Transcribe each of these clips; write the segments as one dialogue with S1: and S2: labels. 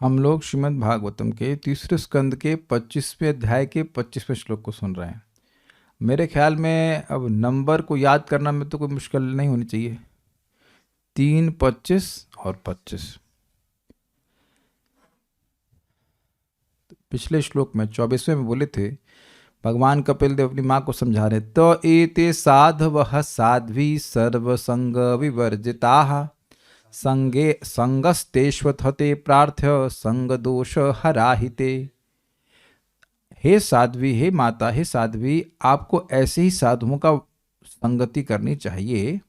S1: हम लोग श्रीमद् भागवतम के तीसरे स्कंद के 25वें अध्याय के 25वें श्लोक को सुन रहे हैं। मेरे ख्याल में अब नंबर को याद करना में तो कोई मुश्किल नहीं होनी चाहिए। 3, 25 और 25। पिछले श्लोक में 24वें में बोले थे, भगवान कपिल देव अपनी माँ को समझा रहे, तो एते साधवः साध्वी सर्वसंग विवर्जिताः संगे संगस्तेष्वथते प्रार्थ्य संग दोष हराहिते। हे साध्वी, हे माता, हे साध्वी, आपको ऐसे ही साधुओं का संगति करनी चाहिए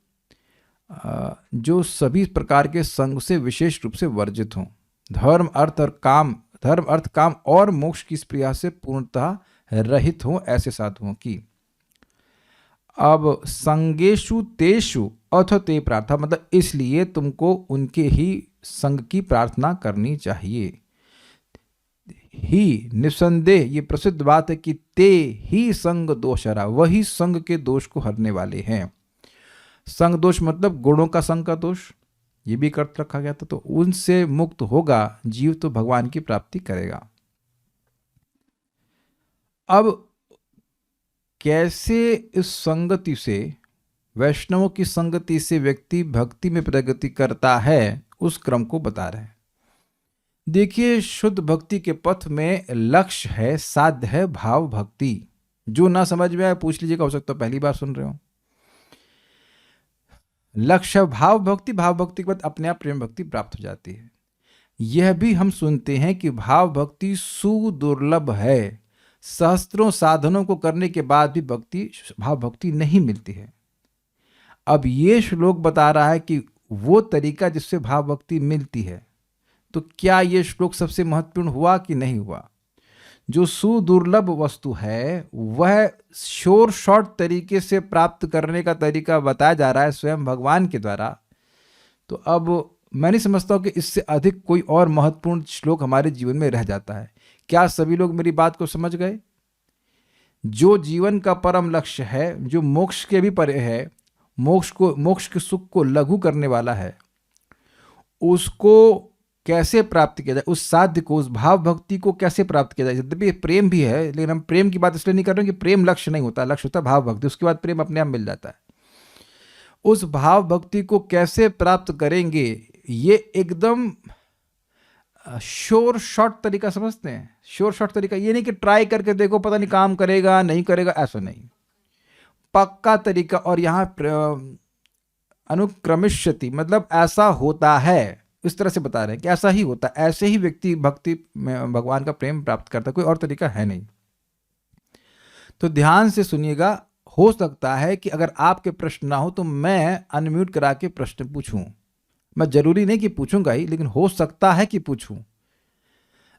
S1: जो सभी प्रकार के संग से विशेष रूप से वर्जित हों, धर्म अर्थ काम और मोक्ष की स्प्रिया से पूर्णतः रहित हों, ऐसे साधुओं की। अब संगेशु तेषु अथ ते प्रार्थना, मतलब इसलिए तुमको उनके ही संग की प्रार्थना करनी चाहिए। ही निसंदेह ये प्रसिद्ध बात है कि ते ही संग दोषहरा, वही संग के दोष को हरने वाले हैं। संग दोष मतलब गुणों का संग का दोष, ये भी अर्थ रखा गया था। तो उनसे मुक्त होगा जीव तो भगवान की प्राप्ति करेगा। अब कैसे इस संगति से, वैष्णवों की संगति से व्यक्ति भक्ति में प्रगति करता है, उस क्रम को बता रहे हैं। देखिए, शुद्ध भक्ति के पथ में लक्ष्य है, साध्य है भाव भक्ति। जो ना समझ में आए पूछ लीजिएगा, हो सकता है पहली बार सुन रहे हो। लक्ष्य भाव भक्ति, भाव भक्ति के बाद अपने आप प्रेम भक्ति प्राप्त हो जाती है। यह भी हम सुनते हैं कि भाव भक्ति सुदुर्लभ है, सहस्त्रों साधनों को करने के बाद भी भाव भक्ति नहीं मिलती है। अब ये श्लोक बता रहा है कि वो तरीका जिससे भाव भक्ति मिलती है। तो क्या ये श्लोक सबसे महत्वपूर्ण हुआ कि नहीं हुआ? जो सुदुर्लभ वस्तु है वह श्योर शॉर्ट तरीके से प्राप्त करने का तरीका बताया जा रहा है स्वयं भगवान के द्वारा। तो अब मैं नहीं समझता हूँ कि इससे अधिक कोई और महत्वपूर्ण श्लोक हमारे जीवन में रह जाता है। क्या सभी लोग मेरी बात को समझ गए? जो जीवन का परम लक्ष्य है, जो मोक्ष के भी परे है, मोक्ष के सुख को लघु करने वाला है, उसको कैसे प्राप्त किया जाए, उस साध्य को, उस भाव भक्ति को कैसे प्राप्त किया जाए। यद्यपि प्रेम भी है, लेकिन हम प्रेम की बात इसलिए नहीं कर रहे हैं कि प्रेम लक्ष्य नहीं होता, लक्ष्य होता है भाव भक्ति, उसके बाद प्रेम अपने आप मिल जाता है। उस भाव भक्ति को कैसे प्राप्त करेंगे, ये एकदम श्योर शॉर्ट तरीका समझते हैं। श्योर शॉर्ट तरीका ये नहीं कि ट्राई करके देखो पता नहीं काम करेगा नहीं करेगा, ऐसा नहीं, पक्का तरीका। और यहाँ अनुक्रमिष्यति मतलब ऐसा होता है, इस तरह से बता रहे हैं कि ऐसा ही होता है, ऐसे ही व्यक्ति भक्ति में भगवान का प्रेम प्राप्त करता है, कोई और तरीका है नहीं। तो ध्यान से सुनिएगा। हो सकता है कि अगर आपके प्रश्न ना हो तो मैं अनम्यूट करा के प्रश्न पूछूं। मैं जरूरी नहीं कि पूछूंगा ही, लेकिन हो सकता है कि पूछूं।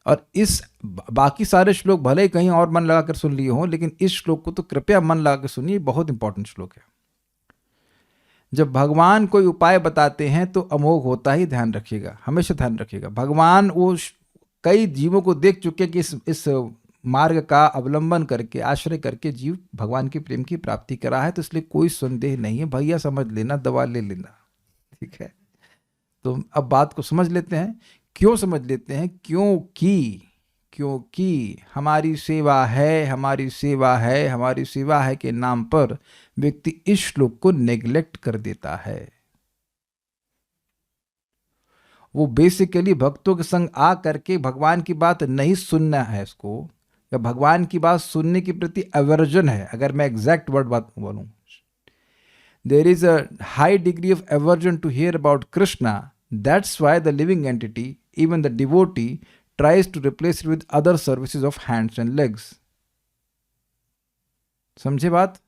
S1: और इस बाकी सारे श्लोक भले ही कहीं और मन लगाकर सुन लिए हों, लेकिन इस श्लोक को तो कृपया मन लगा कर सुनिए, बहुत इंपॉर्टेंट श्लोक है। जब भगवान कोई उपाय बताते हैं तो अमोघ होता ही, ध्यान रखिएगा, हमेशा ध्यान रखिएगा। भगवान वो कई जीवों को देख चुके कि इस मार्ग का अवलंबन करके, आश्रय करके जीव भगवान के प्रेम की प्राप्ति करा है। तो इसलिए कोई संदेह नहीं है, भैया समझ लेना, दवा ले लेना, ठीक है। तो अब बात को समझ लेते हैं। क्यों समझ लेते हैं? क्योंकि हमारी सेवा है, हमारी सेवा है, हमारी सेवा है के नाम पर व्यक्ति इस श्लोक को नेग्लेक्ट कर देता है। वो बेसिकली भक्तों के संग आ करके भगवान की बात नहीं सुनना है इसको, या भगवान की बात सुनने के प्रति एवर्जन है। अगर मैं एग्जैक्ट वर्ड बात बोलूं, there is a high degree of aversion to hear about Krishna. That's why the living entity, even the devotee, tries to replace it with other services of hands and legs. समझे बात?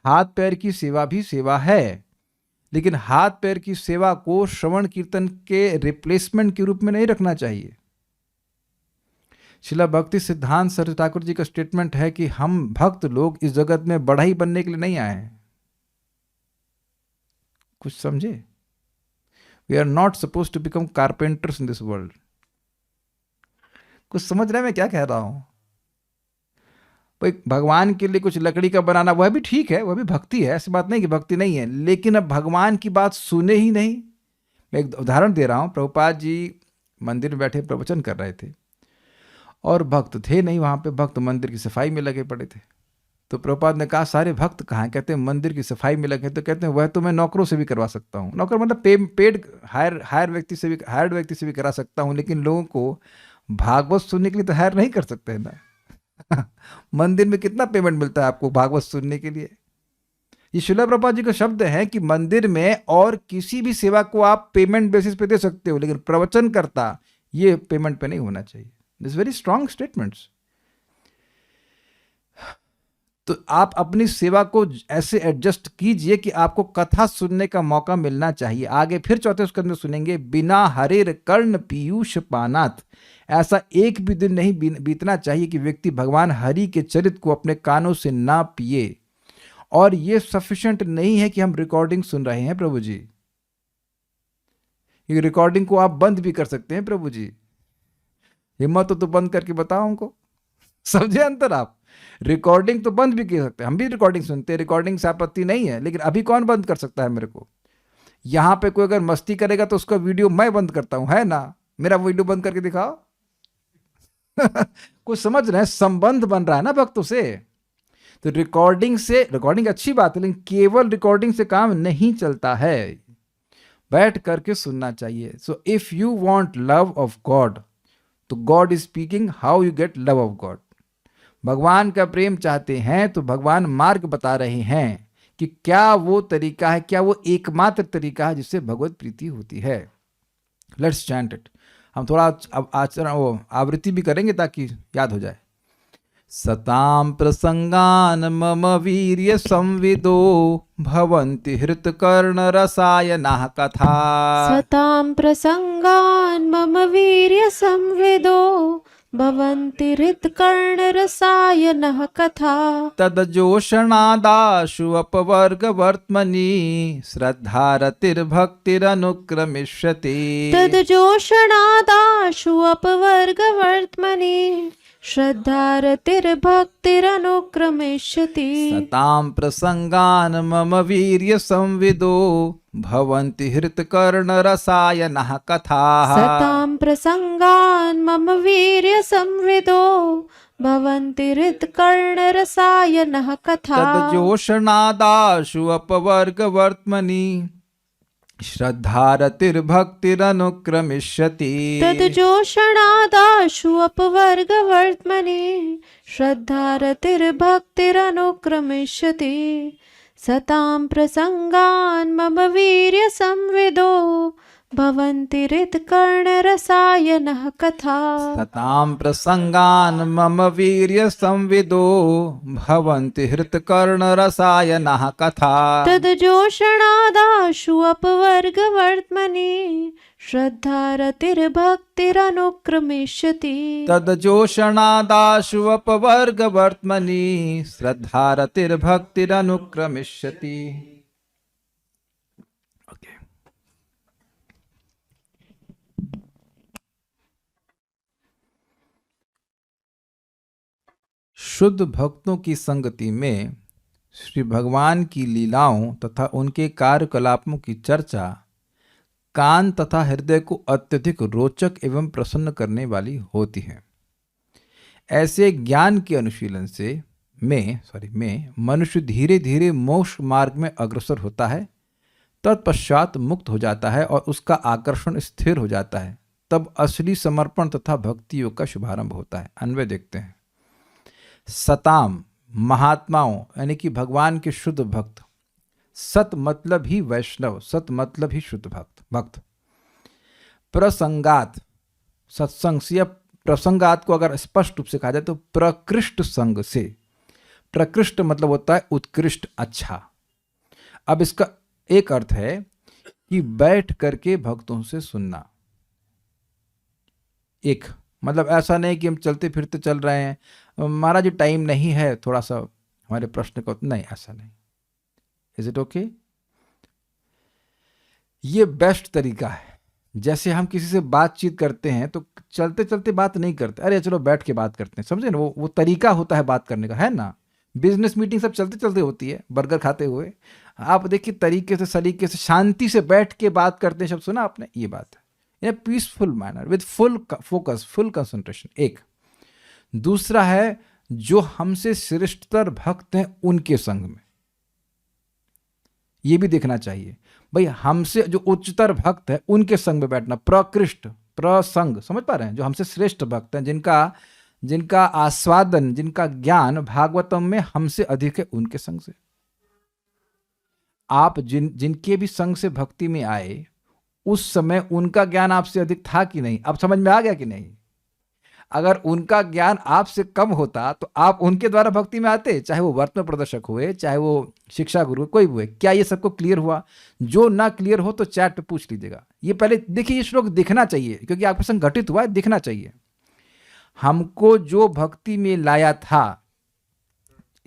S1: हाथ पैर की सेवा भी सेवा है, लेकिन हाथ पैर की सेवा को श्रवण कीर्तन के रिप्लेसमेंट के रूप में नहीं रखना चाहिए। श्रील भक्ति सिद्धांत सरस्वती ठाकुर जी का स्टेटमेंट है कि हम भक्त लोग इस जगत में बढ़ाई बनने के लिए नहीं आए हैं। कुछ समझे? We are not suppose to become carpenters in this world. कुछ समझ रहे हैं मैं क्या कह रहा हूं? भाई भगवान के लिए कुछ लकड़ी का बनाना, वह भी ठीक है, वह भी भक्ति है, ऐसी बात नहीं कि भक्ति नहीं है, लेकिन अब भगवान की बात सुने ही नहीं। मैं एक उदाहरण दे रहा हूं। प्रभुपाद जी मंदिर में बैठे प्रवचन कर रहे थे और भक्त थे नहीं वहाँ पे, भक्त मंदिर की सफाई में लगे पड़े थे। तो प्रभुपाद ने कहा सारे भक्त कहाँ हैं? कहते हैं मंदिर की सफाई में लगे। तो कहते हैं वह तो मैं नौकरों से भी करवा सकता हूँ, नौकर मतलब पेड हायर व्यक्ति से भी, हायर्ड व्यक्ति से भी करा सकता हूँ, लेकिन लोगों को भागवत सुनने के लिए तो हायर नहीं कर सकते हैं ना। मंदिर में कितना पेमेंट मिलता है आपको भागवत सुनने के लिए? ये श्रील प्रभुपाद जी का शब्द है कि मंदिर में और किसी भी सेवा को आप पेमेंट बेसिस पे दे सकते हो, लेकिन प्रवचन करता ये पेमेंट पे नहीं होना चाहिए। This very strong statements. तो आप अपनी सेवा को ऐसे एडजस्ट कीजिए कि आपको कथा सुनने का मौका मिलना चाहिए। आगे फिर चौथे स्कंद में सुनेंगे, बिना हरेर कर्ण पीयूष पानात, ऐसा एक भी दिन नहीं बीतना चाहिए कि व्यक्ति भगवान हरि के चरित्र को अपने कानों से ना पिए। और ये सफिशिएंट नहीं है कि हम रिकॉर्डिंग सुन रहे हैं प्रभु जी, ये रिकॉर्डिंग को आप बंद भी कर सकते हैं प्रभु जी। हिम्मत हो तो बंद करके बताओ हमको, समझे अंतर आप? रिकॉर्डिंग तो बंद भी कर सकते हैं, हम भी रिकॉर्डिंग सुनते हैं, रिकॉर्डिंग से आपत्ति नहीं है, लेकिन अभी कौन बंद कर सकता है मेरे को? यहां पे कोई अगर मस्ती करेगा तो उसका वीडियो मैं बंद करता हूं, है ना? मेरा वीडियो बंद करके दिखाओ। कुछ समझ रहे हैं? संबंध बन रहा है ना भक्तों से। तो रिकॉर्डिंग अच्छी बात है, लेकिन केवल रिकॉर्डिंग से काम नहीं चलता है, बैठ करके सुनना चाहिए। So if you want love of God, तो God is speaking, how you get love of God. भगवान का प्रेम चाहते हैं तो भगवान मार्ग बता रहे हैं कि क्या वो तरीका है, क्या वो एकमात्र तरीका है जिससे भगवत प्रीति होती है। Let's chant it. हम थोड़ा आचरण वो आवृत्ति भी करेंगे ताकि याद हो जाए। सतां प्रसंगान मम वीर्य संविदो भवन्ति हृतकर्ण रसायनः कथा।
S2: सतां प्रसंगान मम वीर्य संविदो भवन्ति हृत्कर्ण रसायनः कथा।
S1: तदजोषणादाशु अपवर्गवर्त्मनि श्रद्धारतिर्भक्तिरनुक्रमिष्यति।
S2: तदजोषणादाशु अपवर्गवर्त्मनि श्रद्धारतिर्भक्तिरनुक्रमिष्यति।
S1: सतां प्रसंगान् मम वीर्य संविदो भवन्ति हृतकर्ण रसायनः कथाः।
S2: सतां प्रसंगान् मम वीर्य संविदो भवन्ति हृत्कर्ण रसायनः कथा।
S1: तदजोषणादाशु अपवर्गवर्त्मनि श्रद्धारतिर्भक्तिरनुक्रमिष्यति।
S2: तदजोषणादाशु अपवर्गवर्त्मनि श्रद्धारतिर्भक्तिरनुक्रमिष्यति। सतां प्रसंगान् मम वीर्य संविदो भवन्ति हृत्कर्ण रसायनः कथा।
S1: सतां प्रसंगान् मम वीर्य संविदो भवन्ति हृतकर्ण रसायनः कथा।
S2: तदजोषणादाशु अपवर्गवर्त्मनि श्रद्धारतिर्भक्तिरनुक्रमिष्यति।
S1: तदजोषणादाशु अपवर्गवर्त्मनि श्रद्धारतिर्भक्तिरनुक्रमिष्यति। शुद्ध भक्तों की संगति में श्री भगवान की लीलाओं तथा उनके कार्यकलापों की चर्चा कान तथा हृदय को अत्यधिक रोचक एवं प्रसन्न करने वाली होती है। ऐसे ज्ञान के अनुशीलन से में मनुष्य धीरे धीरे मोक्ष मार्ग में अग्रसर होता है, तत्पश्चात मुक्त हो जाता है और उसका आकर्षण स्थिर हो जाता है। तब असली समर्पण तथा भक्ति योग का शुभारंभ होता है। अन्वय देखते हैं। सताम महात्माओं यानी कि भगवान के शुद्ध भक्त, सत मतलब ही वैष्णव, सत मतलब ही शुद्ध भक्त। प्रसंगात, सत्संग से या प्रसंगात को अगर स्पष्ट रूप से कहा जाए तो प्रकृष्ट संग से। प्रकृष्ट मतलब होता है उत्कृष्ट, अच्छा। अब इसका एक अर्थ है कि बैठ करके भक्तों से सुनना। एक मतलब ऐसा नहीं कि हम चलते फिरते चल रहे हैं, महाराज टाइम नहीं है थोड़ा सा हमारे प्रश्न को, नहीं, ऐसा नहीं। Is it okay? ये बेस्ट तरीका है। जैसे हम किसी से बातचीत करते हैं तो चलते चलते बात नहीं करते, अरे चलो बैठ के बात करते हैं, समझे ना? वो तरीका होता है बात करने का, है ना? बिजनेस मीटिंग सब चलते चलते होती है, बर्गर खाते हुए। आप देखिए तरीके से, सलीके से, शांति से बैठ के बात करते हैं, शब्द सुना आपने? ये बात है। In a peaceful manner with full focus, full concentration. एक दूसरा है जो हमसे श्रेष्ठतर भक्त हैं उनके संग में, ये भी देखना चाहिए भाई, हमसे जो उच्चतर भक्त है उनके संग में बैठना, प्रकृष्ट प्रसंग, समझ पा रहे हैं, जो हमसे श्रेष्ठ भक्त हैं, जिनका आस्वादन, जिनका ज्ञान भागवतम में हमसे अधिक है, उनके संग से। आप जिनके भी संग से भक्ति में आए उस समय उनका ज्ञान आपसे अधिक था कि नहीं, अब समझ में आ गया कि नहीं? अगर उनका ज्ञान आपसे कम होता तो आप उनके द्वारा भक्ति में आते, चाहे वो वर्तमान प्रदर्शक हुए, चाहे वो शिक्षा गुरु, कोई भी हुए। क्या ये सबको क्लियर हुआ? जो ना क्लियर हो तो चैट पे पूछ लीजिएगा। ये पहले देखिए, ये श्लोक दिखना चाहिए क्योंकि आपके संग घटित हुआ है, दिखना चाहिए। हमको जो भक्ति में लाया था,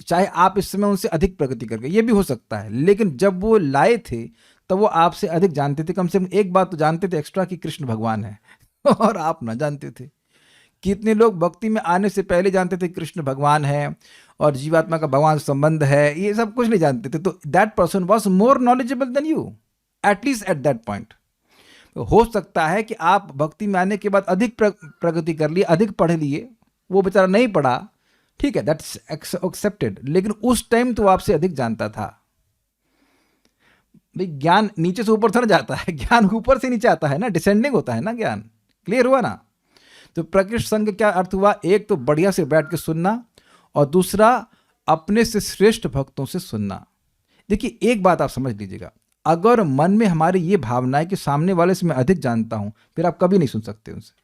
S1: चाहे आप इस समय उनसे अधिक प्रगति करके, ये भी हो सकता है, लेकिन जब वो लाए थे तब वो आपसे अधिक जानते थे, कम से कम एक बात तो जानते थे एक्स्ट्रा कि कृष्ण भगवान है और आप ना जानते थे। कितने लोग भक्ति में आने से पहले जानते थे कृष्ण भगवान है और जीवात्मा का भगवान से संबंध है, ये सब कुछ नहीं जानते थे। तो that person was more knowledgeable then you, at least at that point. हो सकता है कि आप भक्ति में आने के बाद अधिक प्रगति कर लिए, अधिक पढ़ लिए, वो बेचारा नहीं पढ़ा, ठीक है, दैट्स एक्सेप्टेड, लेकिन उस टाइम तो आपसे अधिक जानता था। भाई ज्ञान नीचे से ऊपर थोड़ा जाता है, ज्ञान ऊपर से नीचे आता है ना, डिसेंडिंग होता है ना ज्ञान। क्लियर हुआ ना? तो प्रकृष्ट संग क्या अर्थ हुआ? एक तो बढ़िया से बैठ के सुनना, और दूसरा अपने से श्रेष्ठ भक्तों से सुनना। देखिए एक बात आप समझ लीजिएगा, अगर मन में हमारी ये भावना है कि सामने वाले से मैं अधिक जानता हूं, फिर आप कभी नहीं सुन सकते उनसे।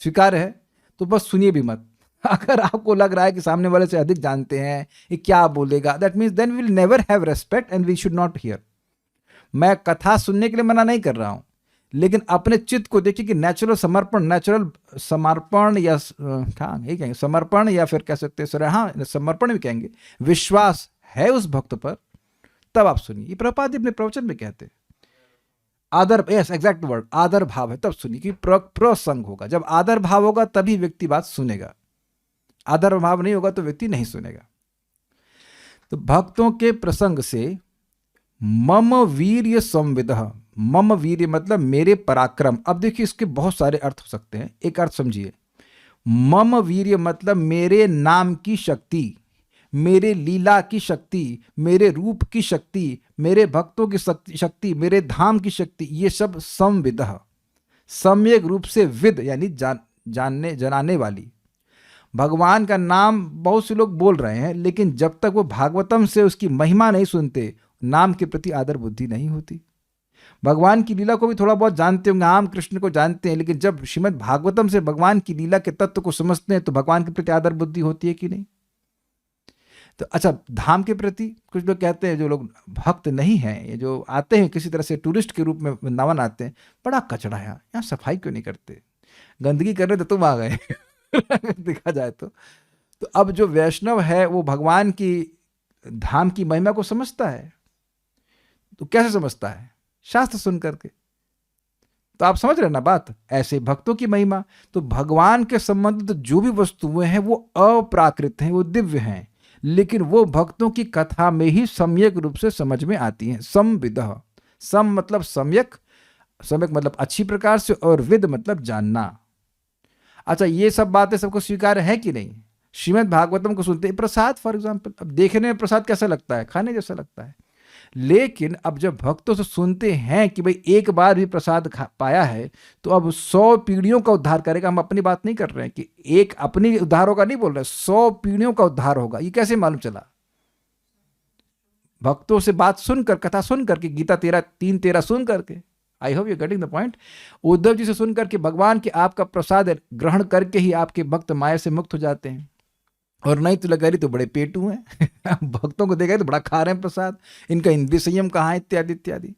S1: स्वीकार है? तो बस सुनिए भी मत। अगर आपको लग रहा है कि सामने वाले से अधिक जानते हैं, ये क्या बोलेगा, that means then we will never have respect and we should not hear. मैं कथा सुनने के लिए मना नहीं कर रहा हूं, लेकिन अपने चित्त को देखिए कि नेचुरल समर्पण या ये कहेंगे समर्पण, या फिर कह सकते हैं सर, हाँ समर्पण भी कहेंगे, विश्वास है उस भक्त पर, तब आप सुनिए। ये प्रभुपाद जी अपने प्रवचन में कहते हैं, आदर, यस एग्जैक्ट वर्ड, आदर भाव है तब सुनिए, कि प्रसंग होगा। जब आदर भाव होगा तभी व्यक्ति बात सुनेगा, आदर भाव नहीं होगा तो व्यक्ति नहीं सुनेगा। तो भक्तों के प्रसंग से मम वीर्य संविदः, मम वीर्य मतलब मेरे पराक्रम। अब देखिए इसके बहुत सारे अर्थ हो सकते हैं, एक अर्थ समझिए, मम वीर्य मतलब मेरे नाम की शक्ति, मेरे लीला की शक्ति, मेरे रूप की शक्ति, मेरे भक्तों की शक्ति, मेरे धाम की शक्ति, ये सब संविदः, सम्यक रूप से विद यानी जानने जनाने वाली। भगवान का नाम बहुत से लोग बोल रहे हैं, लेकिन जब तक वो भागवतम से उसकी महिमा नहीं सुनते, नाम के प्रति आदर बुद्धि नहीं होती। भगवान की लीला को भी थोड़ा बहुत जानते होंगे, हम कृष्ण को जानते हैं, लेकिन जब श्रीमद् भागवतम से भगवान की लीला के तत्व को समझते हैं तो भगवान के प्रति आदर बुद्धि होती है कि नहीं? तो अच्छा, धाम के प्रति कुछ लोग कहते हैं, जो लोग भक्त नहीं हैं, ये जो आते हैं किसी तरह से टूरिस्ट के रूप में वृंदावन आते हैं, बड़ा कचरा है यहाँ सफाई क्यों नहीं करते, गंदगी कर रहे तो तुम आ गए देखा जाए तो अब जो वैष्णव है वो भगवान की धाम की महिमा को समझता है, तो कैसे समझता है? शास्त्र सुन करके। तो आप समझ रहे ना बात, ऐसे भक्तों की महिमा। तो भगवान के संबंधित जो भी वस्तुएं हैं वो अप्राकृत हैं, वो दिव्य हैं, लेकिन वो भक्तों की कथा में ही सम्यक रूप से समझ में आती हैं। संविदः, सम मतलब सम्यक, सम्यक मतलब अच्छी प्रकार से, और विद मतलब जानना। अच्छा, ये सब बातें सबको स्वीकार है कि नहीं? श्रीमद् भागवतम को सुनते हैं, प्रसाद फॉर एग्जाम्पल, अब देखने में प्रसाद कैसा लगता है? खाने जैसा लगता है। लेकिन अब जब भक्तों से सुनते हैं कि भाई एक बार भी प्रसाद पाया है तो अब 100 पीढ़ियों का उद्धार करेगा, हम अपनी बात नहीं कर रहे हैं कि एक अपनी उद्धार होगा, नहीं बोल रहे, 100 पीढ़ियों का उद्धार होगा। ये कैसे मालूम चला? भक्तों से बात सुनकर, कथा सुन करके, गीता 3:13 सुन करके। I hope you getting the point. Uddhav ji से सुन करके भगवान के आपका प्रसाद ग्रहण करके ही आपके भक्त माया से मुक्त हो जाते हैं, और नहीं तो लगा रही तो बड़े पेटू हैं भक्तों को देखा तो बड़ा खा रहे हैं प्रसाद, इनका इंद्रिय संयम कहाँ है, इत्यादि इत्यादि।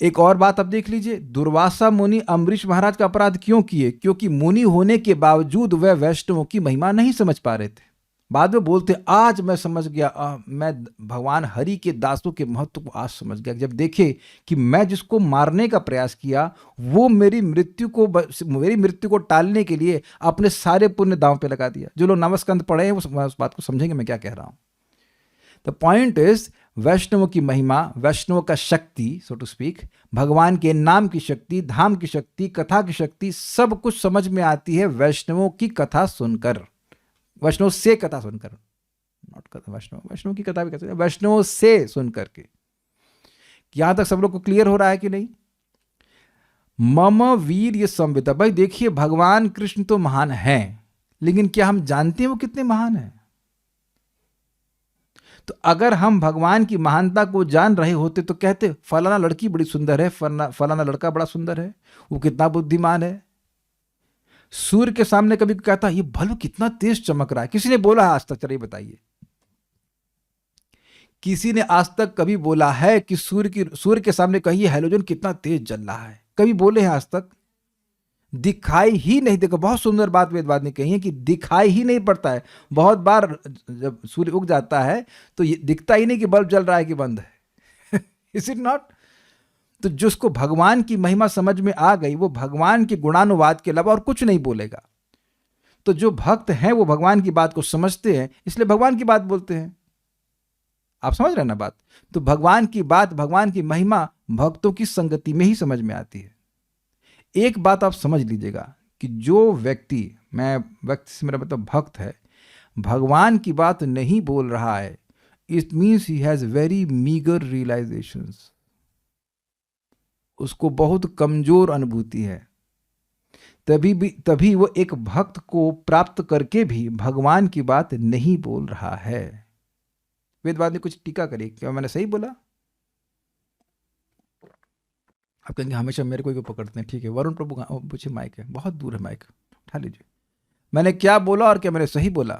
S1: एक और बात अब देख लीजिए, दुर्वासा मुनि अम्बरीश महाराज का अपराध क्यों किए? क्योंकि मुनि होने के बावजूद वह वैष्णवों की महिमा नहीं समझ पा रहे थे। बाद में बोलते आज मैं समझ गया, मैं भगवान हरि के दासों के महत्व को आज समझ गया, जब देखे कि मैं जिसको मारने का प्रयास किया वो मेरी मृत्यु को टालने के लिए अपने सारे पुण्य दांव पे लगा दिया। जो लोग नवस्कंद पढ़े हैं वो उस बात को समझेंगे मैं क्या कह रहा हूं। द पॉइंट इज, वैष्णव की महिमा, वैष्णव का शक्ति सो टू स्पीक, भगवान के नाम की शक्ति, धाम की शक्ति, कथा की शक्ति, सब कुछ समझ में आती है वैष्णवों की कथा सुनकर, वैष्णव से कथा सुनकर, नॉट कथा वैष्णव, वैष्णव की कथा भी कहते हैं, वैष्णव से सुन करके। यहां तक सब लोग को क्लियर हो रहा है कि नहीं? मम वीर ये संविदा, भाई देखिए भगवान कृष्ण तो महान हैं, लेकिन क्या हम जानते हैं वो कितने महान हैं? तो अगर हम भगवान की महानता को जान रहे होते तो कहते फलाना लड़की बड़ी सुंदर है, फलाना लड़का बड़ा सुंदर है, वो कितना बुद्धिमान है। सूर्य के सामने कभी कहता ये बल्ब कितना तेज चमक रहा है, किसी ने बोला है आज तक? चलिए बताइए, किसी ने आज तक कभी बोला है कि सूर्य के सामने कहिए हैलोजन कितना तेज जल रहा है? कभी बोले हैं आज तक? दिखाई ही नहीं। देखो बहुत सुंदर बात वेदवाद ने कही है कि दिखाई ही नहीं पड़ता है। बहुत बार जब सूर्य उग जाता है तो ये दिखता ही नहीं कि बल्ब जल रहा है कि बंद है। Is it not? तो जिसको भगवान की महिमा समझ में आ गई वो भगवान के गुणानुवाद के अलावा और कुछ नहीं बोलेगा। तो जो भक्त हैं वो भगवान की बात को समझते हैं, इसलिए भगवान की बात बोलते हैं। आप समझ रहे हैं ना बात? तो भगवान की बात, भगवान की महिमा भक्तों की संगति में ही समझ में आती है। एक बात आप समझ लीजिएगा कि जो व्यक्ति, मैं व्यक्ति से मेरा मतलब भक्त है, भगवान की बात नहीं बोल रहा है, it means he has very meagre realisations. उसको बहुत कमजोर अनुभूति है। तभी वो एक भक्त को प्राप्त करके भी भगवान की बात नहीं बोल रहा है। वेदवाद ने कुछ टीका करी, क्या मैंने सही बोला? आप कहेंगे हमेशा मेरे को ही पकड़ते हैं। ठीक है, वरुण प्रभु पूछे, माइक है, बहुत दूर है माइक, उठा लीजिए। मैंने क्या बोला और क्या मैंने सही बोला?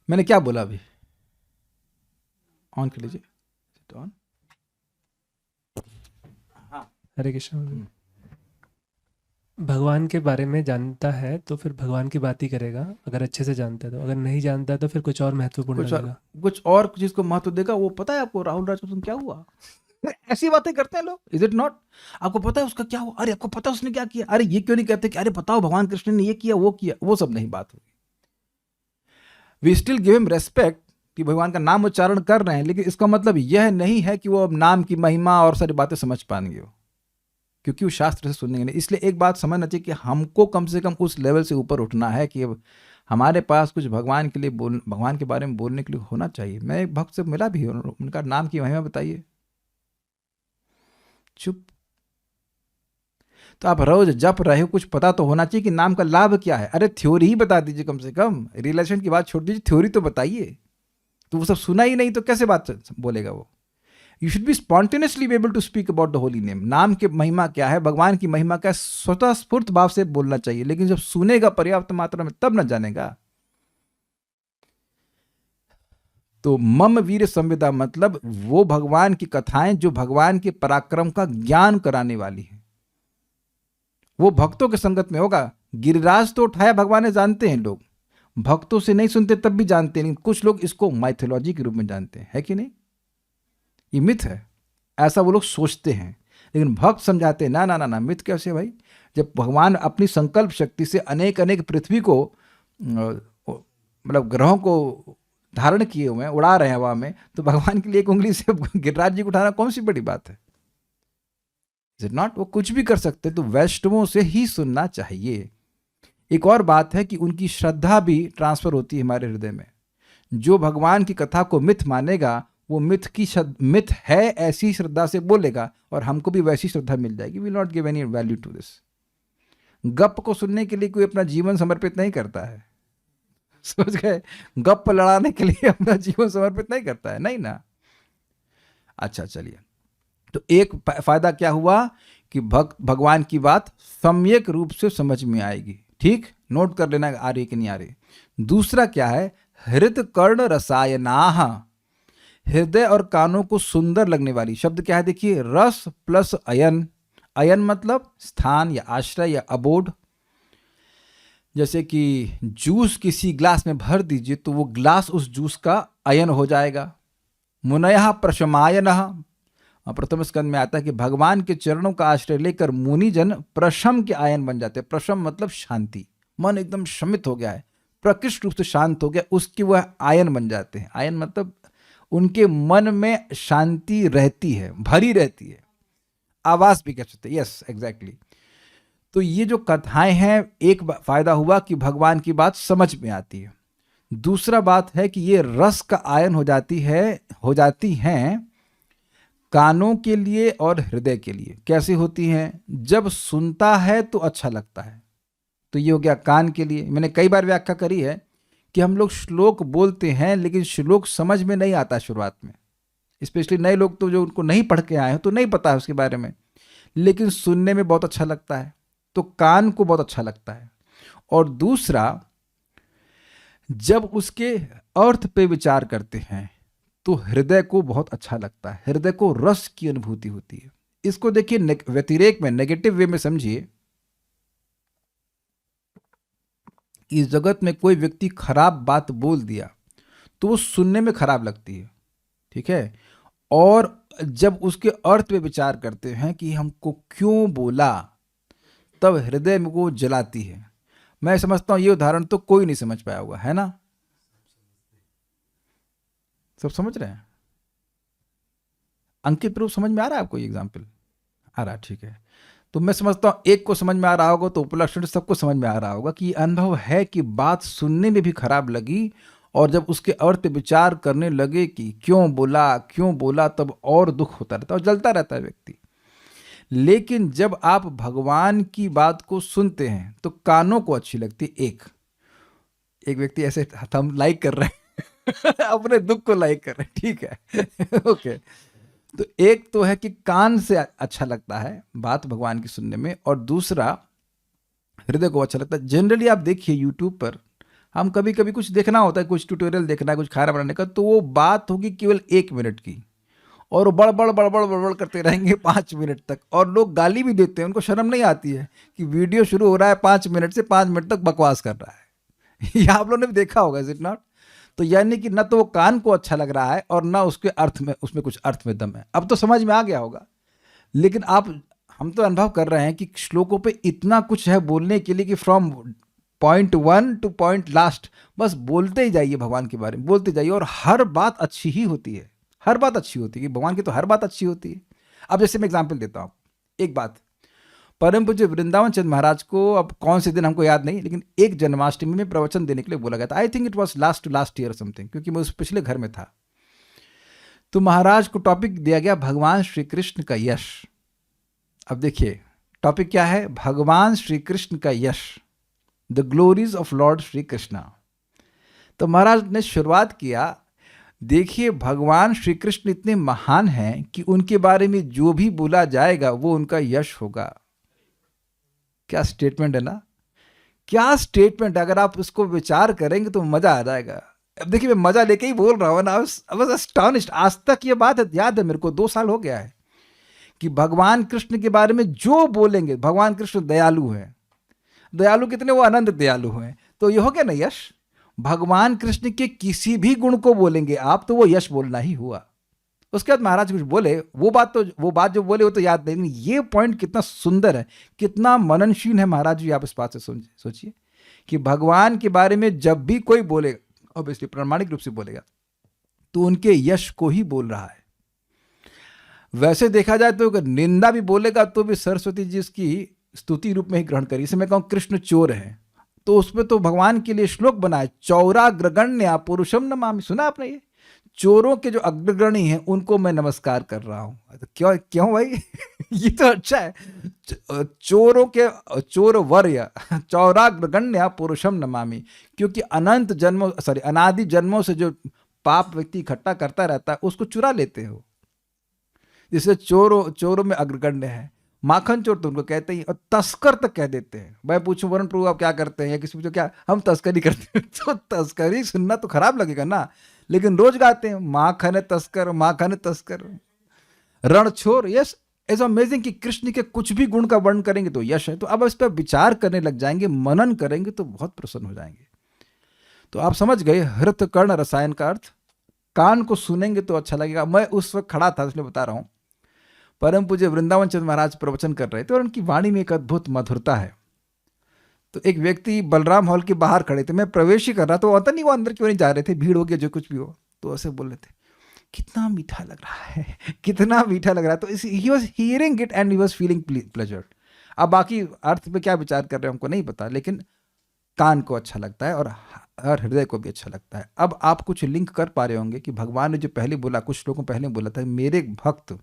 S1: मैंने क्या बोला? अभी ऑन कर लीजिए, ऑन।
S3: हरे कृष्ण। भगवान के बारे में जानता है तो फिर भगवान की बात ही करेगा, अगर अच्छे से जानता है तो। अगर नहीं जानता है तो फिर कुछ और महत्वपूर्ण लगेगा,
S1: कुछ और चीज को महत्व देगा। वो पता है आपको राहुल राजपूत क्या हुआ? ऐसी बातें करते हैं लोग, इज इट नॉट? आपको पता है उसका क्या हुआ? अरे आपको पता है उसने क्या किया? अरे ये क्यों नहीं कहते कि अरे बताओ भगवान कृष्ण ने ये किया वो किया? वो सब नहीं बात होगी। We still give him respect कि भगवान का नाम उच्चारण कर रहे हैं, लेकिन इसका मतलब यह नहीं है कि वो अब नाम की महिमा और सारी बातें समझ पाएंगे वो, क्योंकि वो शास्त्र से सुनेंगे नहीं। इसलिए एक बात समझना चाहिए कि हमको कम से कम उस लेवल से ऊपर उठना है कि अब हमारे पास कुछ भगवान के लिए भगवान के बारे में बोलने के लिए होना चाहिए। मैं एक भक्त से मिला भी, उनका नाम की महिमा बताइए, चुप। तो आप रोज जप रहे हो, कुछ पता तो होना चाहिए कि नाम का लाभ क्या है। अरे थ्योरी ही बता दीजिए कम से कम, रिलेशन की बात छोड़ दीजिए, थ्योरी तो बताइए। तो वो सब सुना ही नहीं तो कैसे बात बोलेगा वो? You should be spontaneously able to speak about the holy name. नाम की महिमा क्या है, भगवान की महिमा क्या है, स्वतः स्फूर्त भाव से बोलना चाहिए। लेकिन जब सुनेगा पर्याप्त मात्रा में तब न जानेगा। तो मम वीर संविदा मतलब वो भगवान की कथाएं जो भगवान के पराक्रम का ज्ञान कराने वाली है, वो भक्तों के संगत में होगा। गिरिराज तो उठाया भगवान ने, जानते हैं लोग, भक्तों से नहीं सुनते तब भी जानते नहीं। कुछ लोग इसको माइथोलॉजी के रूप में जानते हैं, है कि नहीं? ये मिथ है, ऐसा वो लोग सोचते हैं। लेकिन भक्त समझाते हैं ना ना ना ना, मिथ कैसे भाई? जब भगवान अपनी संकल्प शक्ति से अनेक अनेक पृथ्वी को, मतलब ग्रहों को धारण किए हुए हैं, उड़ा रहे हैं हवा में, तो भगवान के लिए एक उंगली से गिरिराज जी को उठाना कौन सी बड़ी बात है? Is it not? वो कुछ भी कर सकते, तो वैष्णवों से ही सुनना चाहिए। एक और बात है कि उनकी श्रद्धा भी ट्रांसफर होती है हमारे हृदय में। जो भगवान की कथा को मिथ मानेगा वो मिथ है ऐसी श्रद्धा से बोलेगा, और हमको भी वैसी श्रद्धा मिल जाएगी। Will not give any value to this. गप को सुनने के लिए कोई अपना जीवन समर्पित नहीं करता है, समझ गए? गप लड़ाने के लिए अपना जीवन समर्पित नहीं करता है, नहीं ना? अच्छा चलिए, तो एक फायदा क्या हुआ कि भगवान की बात सम्यक रूप से समझ में आएगी। ठीक, नोट कर लेना आ रही कि नहीं आ रही। दूसरा क्या है? हृदय कर्ण रसायनाह, हृदय और कानों को सुंदर लगने वाली। शब्द क्या है देखिए, रस प्लस अयन। अयन मतलब स्थान या आश्रय या अबोध। जैसे कि जूस किसी ग्लास में भर दीजिए तो वो ग्लास उस जूस का अयन हो जाएगा। मुनयः प्रशमायनः, प्रथम स्कंद में आता है कि भगवान के चरणों का आश्रय लेकर मुनिजन प्रशम के आयन बन जाते हैं। प्रशम मतलब शांति, मन एकदम शमित हो गया है, प्रकृष्ट रूप से शांत हो गया, उसके वह आयन बन जाते हैं। आयन मतलब उनके मन में शांति रहती है, भरी रहती है, आवास भी कह सकते हैं। Yes, exactly. तो ये जो कथाएं हैं, एक फायदा हुआ कि भगवान की बात समझ में आती है। दूसरा बात है कि ये रस का आयन हो जाती हैं कानों के लिए और हृदय के लिए। कैसे होती हैं? जब सुनता है तो अच्छा लगता है, तो ये हो गया कान के लिए। मैंने कई बार व्याख्या करी है कि हम लोग श्लोक बोलते हैं लेकिन श्लोक समझ में नहीं आता शुरुआत में, स्पेशली नए लोग तो जो उनको नहीं पढ़ के आए हैं तो नहीं पता है उसके बारे में, लेकिन सुनने में बहुत अच्छा लगता है, तो कान को बहुत अच्छा लगता है। और दूसरा, जब उसके अर्थ पे विचार करते हैं तो हृदय को बहुत अच्छा लगता है, हृदय को रस की अनुभूति होती है। इसको देखिए व्यतिरेक में, नेगेटिव वे में समझिए। इस जगत में कोई व्यक्ति खराब बात बोल दिया तो वो सुनने में खराब लगती है, ठीक है, और जब उसके अर्थ पे विचार करते हैं कि हमको क्यों बोला, तब हृदय में वो जलाती है। मैं समझता हूं ये उदाहरण तो कोई नहीं समझ पाया होगा, है ना? सब समझ रहे हैं? अंकित रूप समझ में आ रहा है आपको? ये एग्जाम्पल आ रहा है, ठीक है। तो मैं समझता हूं एक को समझ में आ रहा होगा तो उपलक्षण सबको समझ में आ रहा होगा कि अनुभव है कि बात सुनने में भी खराब लगी, और जब उसके अर्थ पे विचार करने लगे कि क्यों बोला, तब और दुख होता रहता है और जलता रहता है व्यक्ति। लेकिन जब आप भगवान की बात को सुनते हैं तो कानों को अच्छी लगती है। एक व्यक्ति ऐसे हम लाइक कर रहे हैं अपने दुख को लाइक कर रहे हैं, ठीक है ओके। तो एक तो है कि कान से अच्छा लगता है बात भगवान की सुनने में, और दूसरा हृदय को अच्छा लगता है। जनरली आप देखिए यूट्यूब पर हम कभी कभी कुछ देखना होता है, कुछ ट्यूटोरियल देखना है, कुछ खाना बनाने का, तो वो बात होगी केवल 1 मिनट की और बड़बड़ करते रहेंगे 5 मिनट तक, और लोग गाली भी देते हैं, उनको शर्म नहीं आती है कि वीडियो शुरू हो रहा है 5 मिनट से 5 मिनट तक बकवास कर रहा है ये आप लोगों ने भी देखा होगा, इज इट नॉट? तो यानी कि न तो वो कान को अच्छा लग रहा है और ना उसके अर्थ में, उसमें कुछ अर्थ में दम है। अब तो समझ में आ गया होगा, लेकिन हम तो अनुभव कर रहे हैं कि श्लोकों पे इतना कुछ है बोलने के लिए कि from point 1 two point last बस बोलते ही जाइए, भगवान के बारे में बोलते जाइए, और हर बात अच्छी ही होती है, हर बात अच्छी होती है, कि भगवान की तो हर बात अच्छी होती है। अब जैसे मैं एग्जाम्पल देता हूँ, एक बात, परम पूज्य वृंदावन चंद महाराज को, अब कौन से दिन हमको याद नहीं, लेकिन एक जन्माष्टमी में प्रवचन देने के लिए बोला गया था। I think it was last year something, क्योंकि मैं उस पिछले घर में था। तो महाराज को टॉपिक दिया गया भगवान श्री कृष्ण का यश। अब देखिए टॉपिक क्या है, भगवान श्री कृष्ण का यश, the glories of lord Shri Krishna. तो महाराज ने शुरुआत किया, देखिए भगवान श्री कृष्ण इतने महान हैं कि उनके बारे में जो भी बोला जाएगा वो उनका यश होगा। क्या स्टेटमेंट है ना, क्या स्टेटमेंट। अगर आप उसको विचार करेंगे तो मजा आ जाएगा। अब देखिए मैं मजा लेके ही बोल रहा हूँ ना, आई वाज एस्टॉनिश्ड। आज तक ये बात याद है मेरे को, 2 साल हो गया है, कि भगवान कृष्ण के बारे में जो बोलेंगे, भगवान कृष्ण दयालु है। दयालु कितने? वो अनंत दयालु हैं। तो ये हो गया ना यश। भगवान कृष्ण के किसी भी गुण को बोलेंगे आप तो वो यश बोलना ही हुआ। उसके बाद महाराज कुछ बोले, वो बात जो बोले वो तो याद नहीं, ये पॉइंट कितना सुंदर है, कितना मननशील है महाराज जी। आप इस बात से सोचिए कि भगवान के बारे में जब भी कोई बोलेगा, ऑब्वियसली प्रामाणिक रूप से बोलेगा, तो उनके यश को ही बोल रहा है। वैसे देखा जाए तो अगर निंदा भी बोलेगा तो भी सरस्वती जी उसकी स्तुति रूप में ही ग्रहण करी। इसे मैं कहूँ कृष्ण चोर है, तो उसमें तो भगवान के लिए श्लोक बनाए, चौराग्रगण्य पुरुषम नमामि। सुना आपने? ये चोरों के जो अग्रगणी हैं उनको मैं नमस्कार कर रहा हूं। तो क्यों भाई ये तो अच्छा है। चोरों के चोर वर्य चौराग्रगण्य पुरुषम नमामि, क्योंकि अनादि जन्मों से जो पाप व्यक्ति इकट्ठा करता रहता है उसको चुरा लेते हो। जिससे चोरों में अग्रगण्य है। माखन चोर तो उनको कहते ही, और तस्कर तक कह देते हैं। मैं पूछूं वरुण प्रभु आप क्या करते हैं, या किसी पूछो क्या, हम तस्करी करते हैं, तो तस्करी सुनना तो खराब लगेगा ना, लेकिन रोज गाते हैं माखन तस्कर, माखन तस्कर, रणछोर। यस, इज अमेजिंग कि कृष्ण के कुछ भी गुण का वर्णन करेंगे तो यश है। तो अब इस पर विचार करने लग जाएंगे, मनन करेंगे तो बहुत प्रसन्न हो जाएंगे। तो आप समझ गए हृत कर्ण रसायन का अर्थ। कान को सुनेंगे तो अच्छा लगेगा। मैं उस वक्त खड़ा था, इसलिए बता रहा हूं। परम पूज्य वृंदावन चंद महाराज प्रवचन कर रहे थे और उनकी वाणी में एक अद्भुत मधुरता है। तो एक व्यक्ति बलराम हॉल के बाहर खड़े थे, मैं प्रवेश ही कर रहा, तो होता नहीं वो अंदर क्यों नहीं जा रहे थे, भीड़ हो गया जो कुछ भी हो, तो ऐसे बोल रहे थे कितना मीठा लग रहा है, कितना मीठा लग रहा है। तो he was hearing it and he was feeling pleasure. अब बाकी अर्थ पे क्या विचार कर रहे हैं हमको नहीं पता, लेकिन कान को अच्छा लगता है और हृदय को भी अच्छा लगता है। अब आप कुछ लिंक कर पा रहे होंगे कि भगवान ने जो पहले बोला, कुछ लोगों पहले बोला था, मेरे भक्त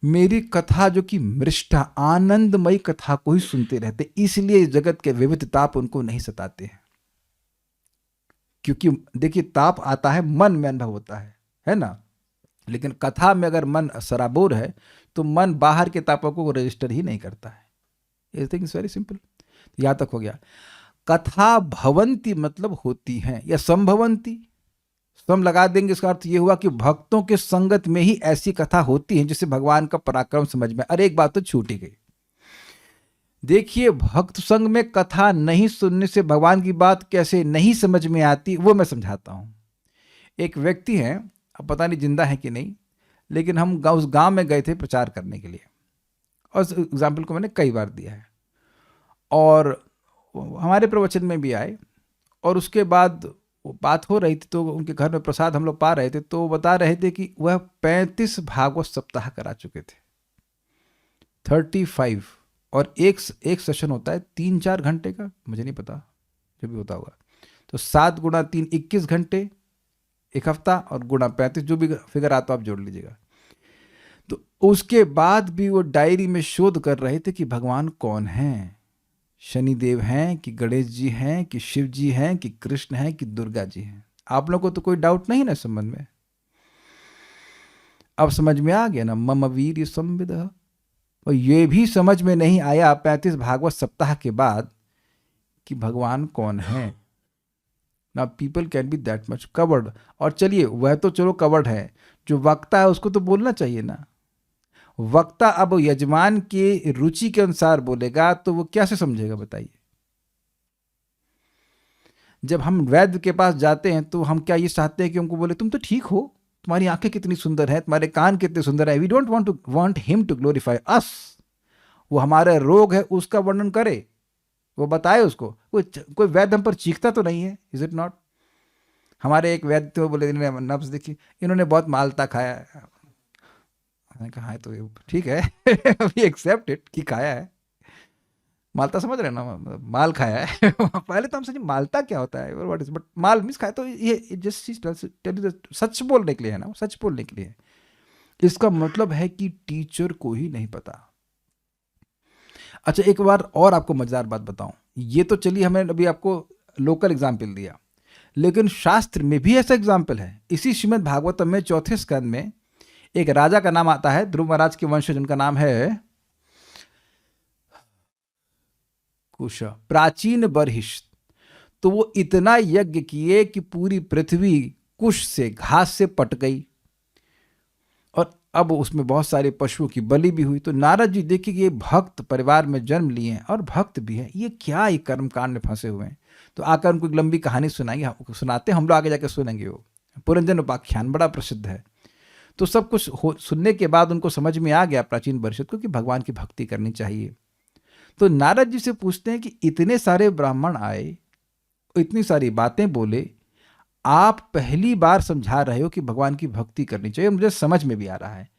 S1: मेरी कथा जो कि मृष्टा आनंदमयी कथा को ही सुनते रहते, इसलिए इस जगत के विविध ताप उनको नहीं सताते हैं। क्योंकि देखिए ताप आता है मन में अनुभव होता है ना, लेकिन कथा में अगर मन सराबोर है तो मन बाहर के तापों को रजिस्टर ही नहीं करता है। ये थिंग इज वेरी सिंपल। यहां तक हो गया। कथा भवंती मतलब होती हैं या संभवंती, सम लगा देंगे, इसका अर्थ ये हुआ कि भक्तों के संगत में ही ऐसी कथा होती है जिससे भगवान का पराक्रम समझ में। अरे एक बात तो छूट ही गई, देखिए भक्त संग में कथा नहीं सुनने से भगवान की बात कैसे नहीं समझ में आती, वो मैं समझाता हूं। एक व्यक्ति हैं, अब पता नहीं जिंदा है कि नहीं, लेकिन हम उस गांव में गए थे प्रचार करने के लिए, और उस एग्जाम्पल को मैंने कई बार दिया है, और हमारे प्रवचन में भी आए। और उसके बाद वो बात हो रही थी, तो उनके घर में प्रसाद हम लोग पा रहे थे, तो वो बता रहे थे कि वह 35 भागवत सप्ताह करा चुके थे, 35। और एक सेशन होता है 3-4 घंटे का, मुझे नहीं पता जो भी होता होगा, तो 7 गुणा 3 21 घंटे एक हफ्ता, और गुणा 35 जो भी फिगर आता आप जोड़ लीजिएगा। तो उसके बाद भी वो डायरी में शोध कर रहे थे कि भगवान कौन हैं, शनिदेव हैं कि गणेश जी हैं कि शिव जी हैं कि कृष्ण हैं कि दुर्गा जी हैं। आप लोगों को तो कोई डाउट नहीं ना संबंध में, अब समझ में आ गया ना, मम वीर्य संविदः। और ये भी समझ में नहीं आया 35 भागवत सप्ताह के बाद कि भगवान कौन है। ना people can be that much covered. और चलिए वह तो चलो कवर्ड है, जो वक्ता है उसको तो बोलना चाहिए ना। वक्ता अब यजमान के रुचि के अनुसार बोलेगा तो वो कैसे समझेगा बताइए। जब हम वैद्य के पास जाते हैं तो हम क्या ये चाहते हैं कि हमको बोले तुम तो ठीक हो, तुम्हारी आंखें कितनी सुंदर है, तुम्हारे कान कितने सुंदर है। We don't want him to glorify us. वो हमारा रोग है उसका वर्णन करे, वो बताए उसको। कोई वैद्य हम पर चीखता तो नहीं है, इज इट नॉट। हमारे एक वैद्य थे, बोले इन्होंने नब्ज देखी, इन्होंने बहुत मालता खाया है। मैंने कहा है तो ठीक है वी एक्सेप्ट इट कि खाया है, मालता समझ रहे हैं ना, माल खाया है पहले तो हम समझे मालता क्या होता है, what is, but mall miss खाया। तो ये जस्ट सच बोलने के लिए है ना, सच बोलने के लिए है। इसका मतलब है कि टीचर को ही नहीं पता। अच्छा एक बार और आपको मजेदार बात बताऊं, ये तो चलिए हमें अभी आपको लोकल एग्जाम्पल दिया, लेकिन शास्त्र में भी ऐसा एग्जाम्पल है। इसी श्रीमद् भागवतम में 4थे स्कंद में एक राजा का नाम आता है, ध्रुव महाराज के वंशज, उनका नाम है कुश, प्राचीन बर्हिष्ठ। तो वो इतना यज्ञ किए कि पूरी पृथ्वी कुश से, घास से पट गई, और अब उसमें बहुत सारे पशुओं की बलि भी हुई। तो नारद जी देखिए कि ये भक्त परिवार में जन्म लिए हैं और भक्त भी हैं, ये क्या ये कर्मकांड में फंसे हुए हैं। तो आकर उनको एक लंबी कहानी सुनाएंगे, सुनाते हम लोग आगे जाकर सुनेंगे। वो पुरंजन उपाख्यान बड़ा प्रसिद्ध है। तो सब कुछ सुनने के बाद उनको समझ में आ गया प्राचीन बर्हिष्ठ को कि भगवान की भक्ति करनी चाहिए। तो नारद जी से पूछते हैं कि इतने सारे ब्राह्मण आए, इतनी सारी बातें बोले, आप पहली बार समझा रहे हो कि भगवान की भक्ति करनी चाहिए, मुझे समझ में भी आ रहा है,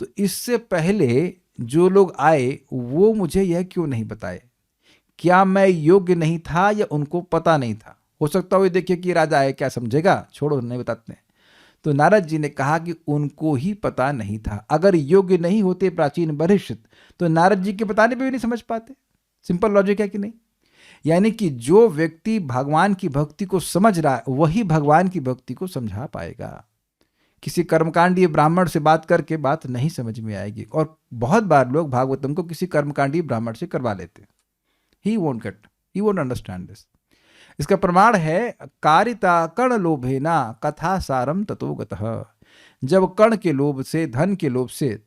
S1: तो इससे पहले जो लोग आए वो मुझे यह क्यों नहीं बताए? क्या मैं योग्य नहीं था या उनको पता नहीं था? हो सकता हो ये देखिए कि राजा है, क्या समझेगा, छोड़ो नहीं बताते। तो नारद जी ने कहा कि उनको ही पता नहीं था। अगर योग्य नहीं होते प्राचीन बर्हिष्ठ तो नारद जी के बताने पे भी नहीं समझ पाते। सिंपल लॉजिक है कि नहीं? यानी कि जो व्यक्ति भगवान की भक्ति को समझ रहा है वही भगवान की भक्ति को समझा पाएगा। किसी कर्मकांडीय ब्राह्मण से बात करके बात नहीं समझ में आएगी। और बहुत बार लोग भागवतम को किसी कर्मकांडीय ब्राह्मण से करवा लेते, ही वोंट अंडरस्टैंड दिस। इसका प्रमाण है कारिता कर्ण लोभेना कथा सारम ततो गतः। जब कर्ण के लोभ से, धन के लोभ से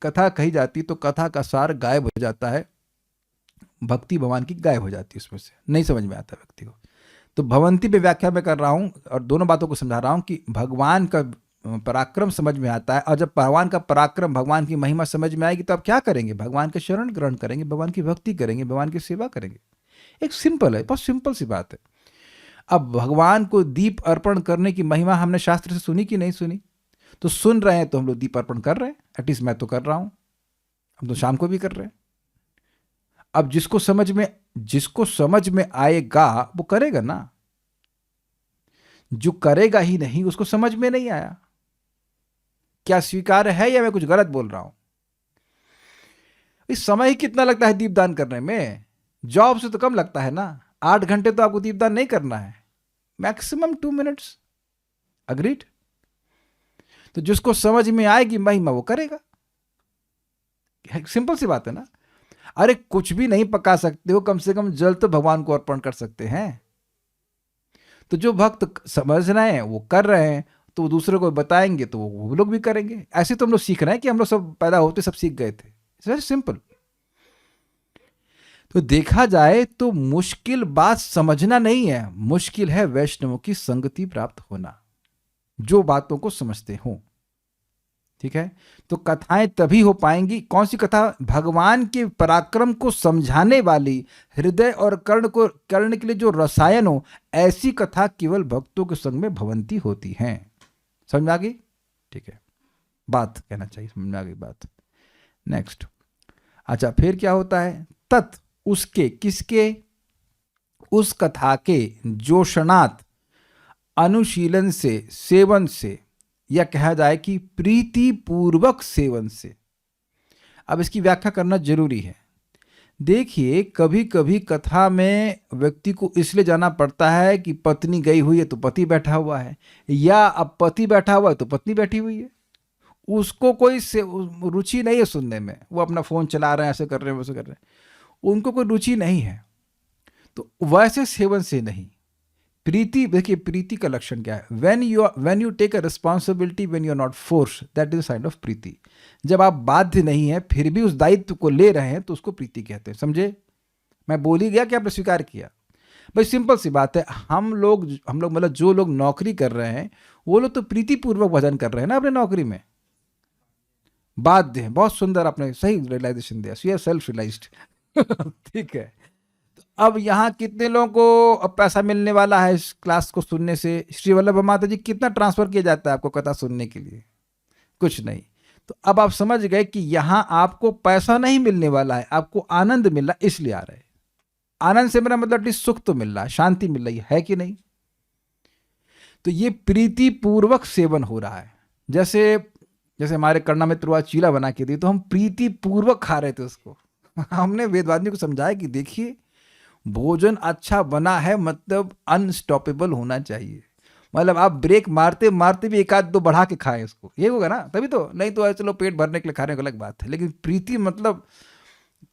S1: कथा कही जाती तो कथा का सार गायब हो जाता है, भक्ति भगवान की गायब हो जाती है, उसमें से नहीं समझ में आता व्यक्ति को। तो भवंती पे व्याख्या में कर रहा हूं और दोनों बातों को समझा रहा हूं कि भगवान का पराक्रम समझ में आता है, और जब भगवान का पराक्रम, भगवान की महिमा समझ में आएगी तो आप क्या करेंगे? भगवान के शरण ग्रहण करेंगे, भगवान की भक्ति करेंगे, भगवान की सेवा करेंगे। एक सिंपल है, बहुत सिंपल सी बात है। अब भगवान को दीप अर्पण करने की महिमा हमने शास्त्र से सुनी कि नहीं सुनी? तो सुन रहे हैं तो हम लोग दीप अर्पण कर रहे हैं, एटलीस्ट मैं तो कर रहा हूं, हम तो शाम को भी कर रहे हैं। अब जिसको समझ में आएगा वो करेगा ना, जो करेगा ही नहीं उसको समझ में नहीं आया। क्या स्वीकार्य है या मैं कुछ गलत बोल रहा हूं? इस समय ही कितना लगता है दीपदान करने में? जॉब से तो कम लगता है ना। 8 घंटे तो आपको दीपदान नहीं करना है, मैक्सिमम 2 मिनट्स। अग्रीड? तो जिसको समझ में आएगी महिमा वो करेगा। सिंपल सी बात है ना। अरे कुछ भी नहीं पका सकते हो, कम से कम जल तो भगवान को अर्पण कर सकते हैं। तो जो भक्त समझ रहे हैं वो कर रहे हैं, तो वो दूसरे को बताएंगे तो वो लोग भी करेंगे। ऐसे तो हम लोग सीख रहे हैं कि हम लोग सब पैदा होते सब सीख गए थे। It's very simple. तो देखा जाए तो मुश्किल बात समझना नहीं है, मुश्किल है वैष्णवों की संगति प्राप्त होना, जो बातों को समझते हों। ठीक है, तो कथाएं तभी हो पाएंगी। कौन सी कथा? भगवान के पराक्रम को समझाने वाली, हृदय और कर्ण के लिए जो रसायन हो, ऐसी कथा केवल भक्तों के संग में भवंती होती हैं। समझ में आ गई? ठीक है, बात कहना चाहिए, समझ में आ गई बात। नेक्स्ट। अच्छा, फिर क्या होता है? तत् उसके, किसके? उस कथा के जोशनात्, अनुशीलन से, सेवन से, या कहा जाए कि प्रीति पूर्वक सेवन से। अब इसकी व्याख्या करना जरूरी है। देखिए, कभी कभी कथा में व्यक्ति को इसलिए जाना पड़ता है कि पत्नी गई हुई है तो पति बैठा हुआ है, या अब पति बैठा हुआ है तो पत्नी बैठी हुई है। उसको कोई रुचि नहीं है सुनने में, वो अपना फोन चला रहे हैं, ऐसे कर रहे हैं, वैसे कर रहे हैं, उनको कोई रुचि नहीं है। तो वैसे सेवन से नहीं। प्रीति, देखिए प्रीति का लक्षण क्या है? When you take a responsibility, when you are not force, that is a sign of priti. जब आप बाध्य नहीं है फिर भी उस दायित्व को ले रहे हैं तो उसको प्रीति कहते हैं। समझे? मैं बोल ही गया कि आपने स्वीकार किया। भाई सिंपल सी बात है। हम लोग मतलब जो लोग नौकरी कर रहे हैं वो लोग तो प्रीति पूर्वक भजन कर रहे हैं ना अपने नौकरी में। बाध्य है। बहुत सुंदर, आपने सही रियलाइजेशन दिया, सी आर सेल्फ रियलाइज्ड। ठीक है। अब यहाँ कितने लोगों को अब पैसा मिलने वाला है इस क्लास को सुनने से? श्री वल्लभ माता जी कितना ट्रांसफर किया जाता है आपको कथा सुनने के लिए? कुछ नहीं। तो अब आप समझ गए कि यहाँ आपको पैसा नहीं मिलने वाला है, आपको आनंद मिल रहा है, इसलिए आ रहे हैं। आनंद से मेरा मतलब सुख तो मिल रहा है, शांति मिल रही है कि नहीं? तो ये प्रीति पूर्वक सेवन हो रहा है। जैसे हमारे करुणा मित्र चीला बना के दी तो हम प्रीति पूर्वक खा रहे थे उसको। हमने वेदवादी को समझाया कि देखिए, भोजन अच्छा बना है मतलब अनस्टॉपेबल होना चाहिए। मतलब आप ब्रेक मारते मारते भी 1-2 बढ़ा के खाएं इसको, ये होगा ना तभी तो। नहीं तो चलो पेट भरने के लिए खाने की अलग बात है, लेकिन प्रीति मतलब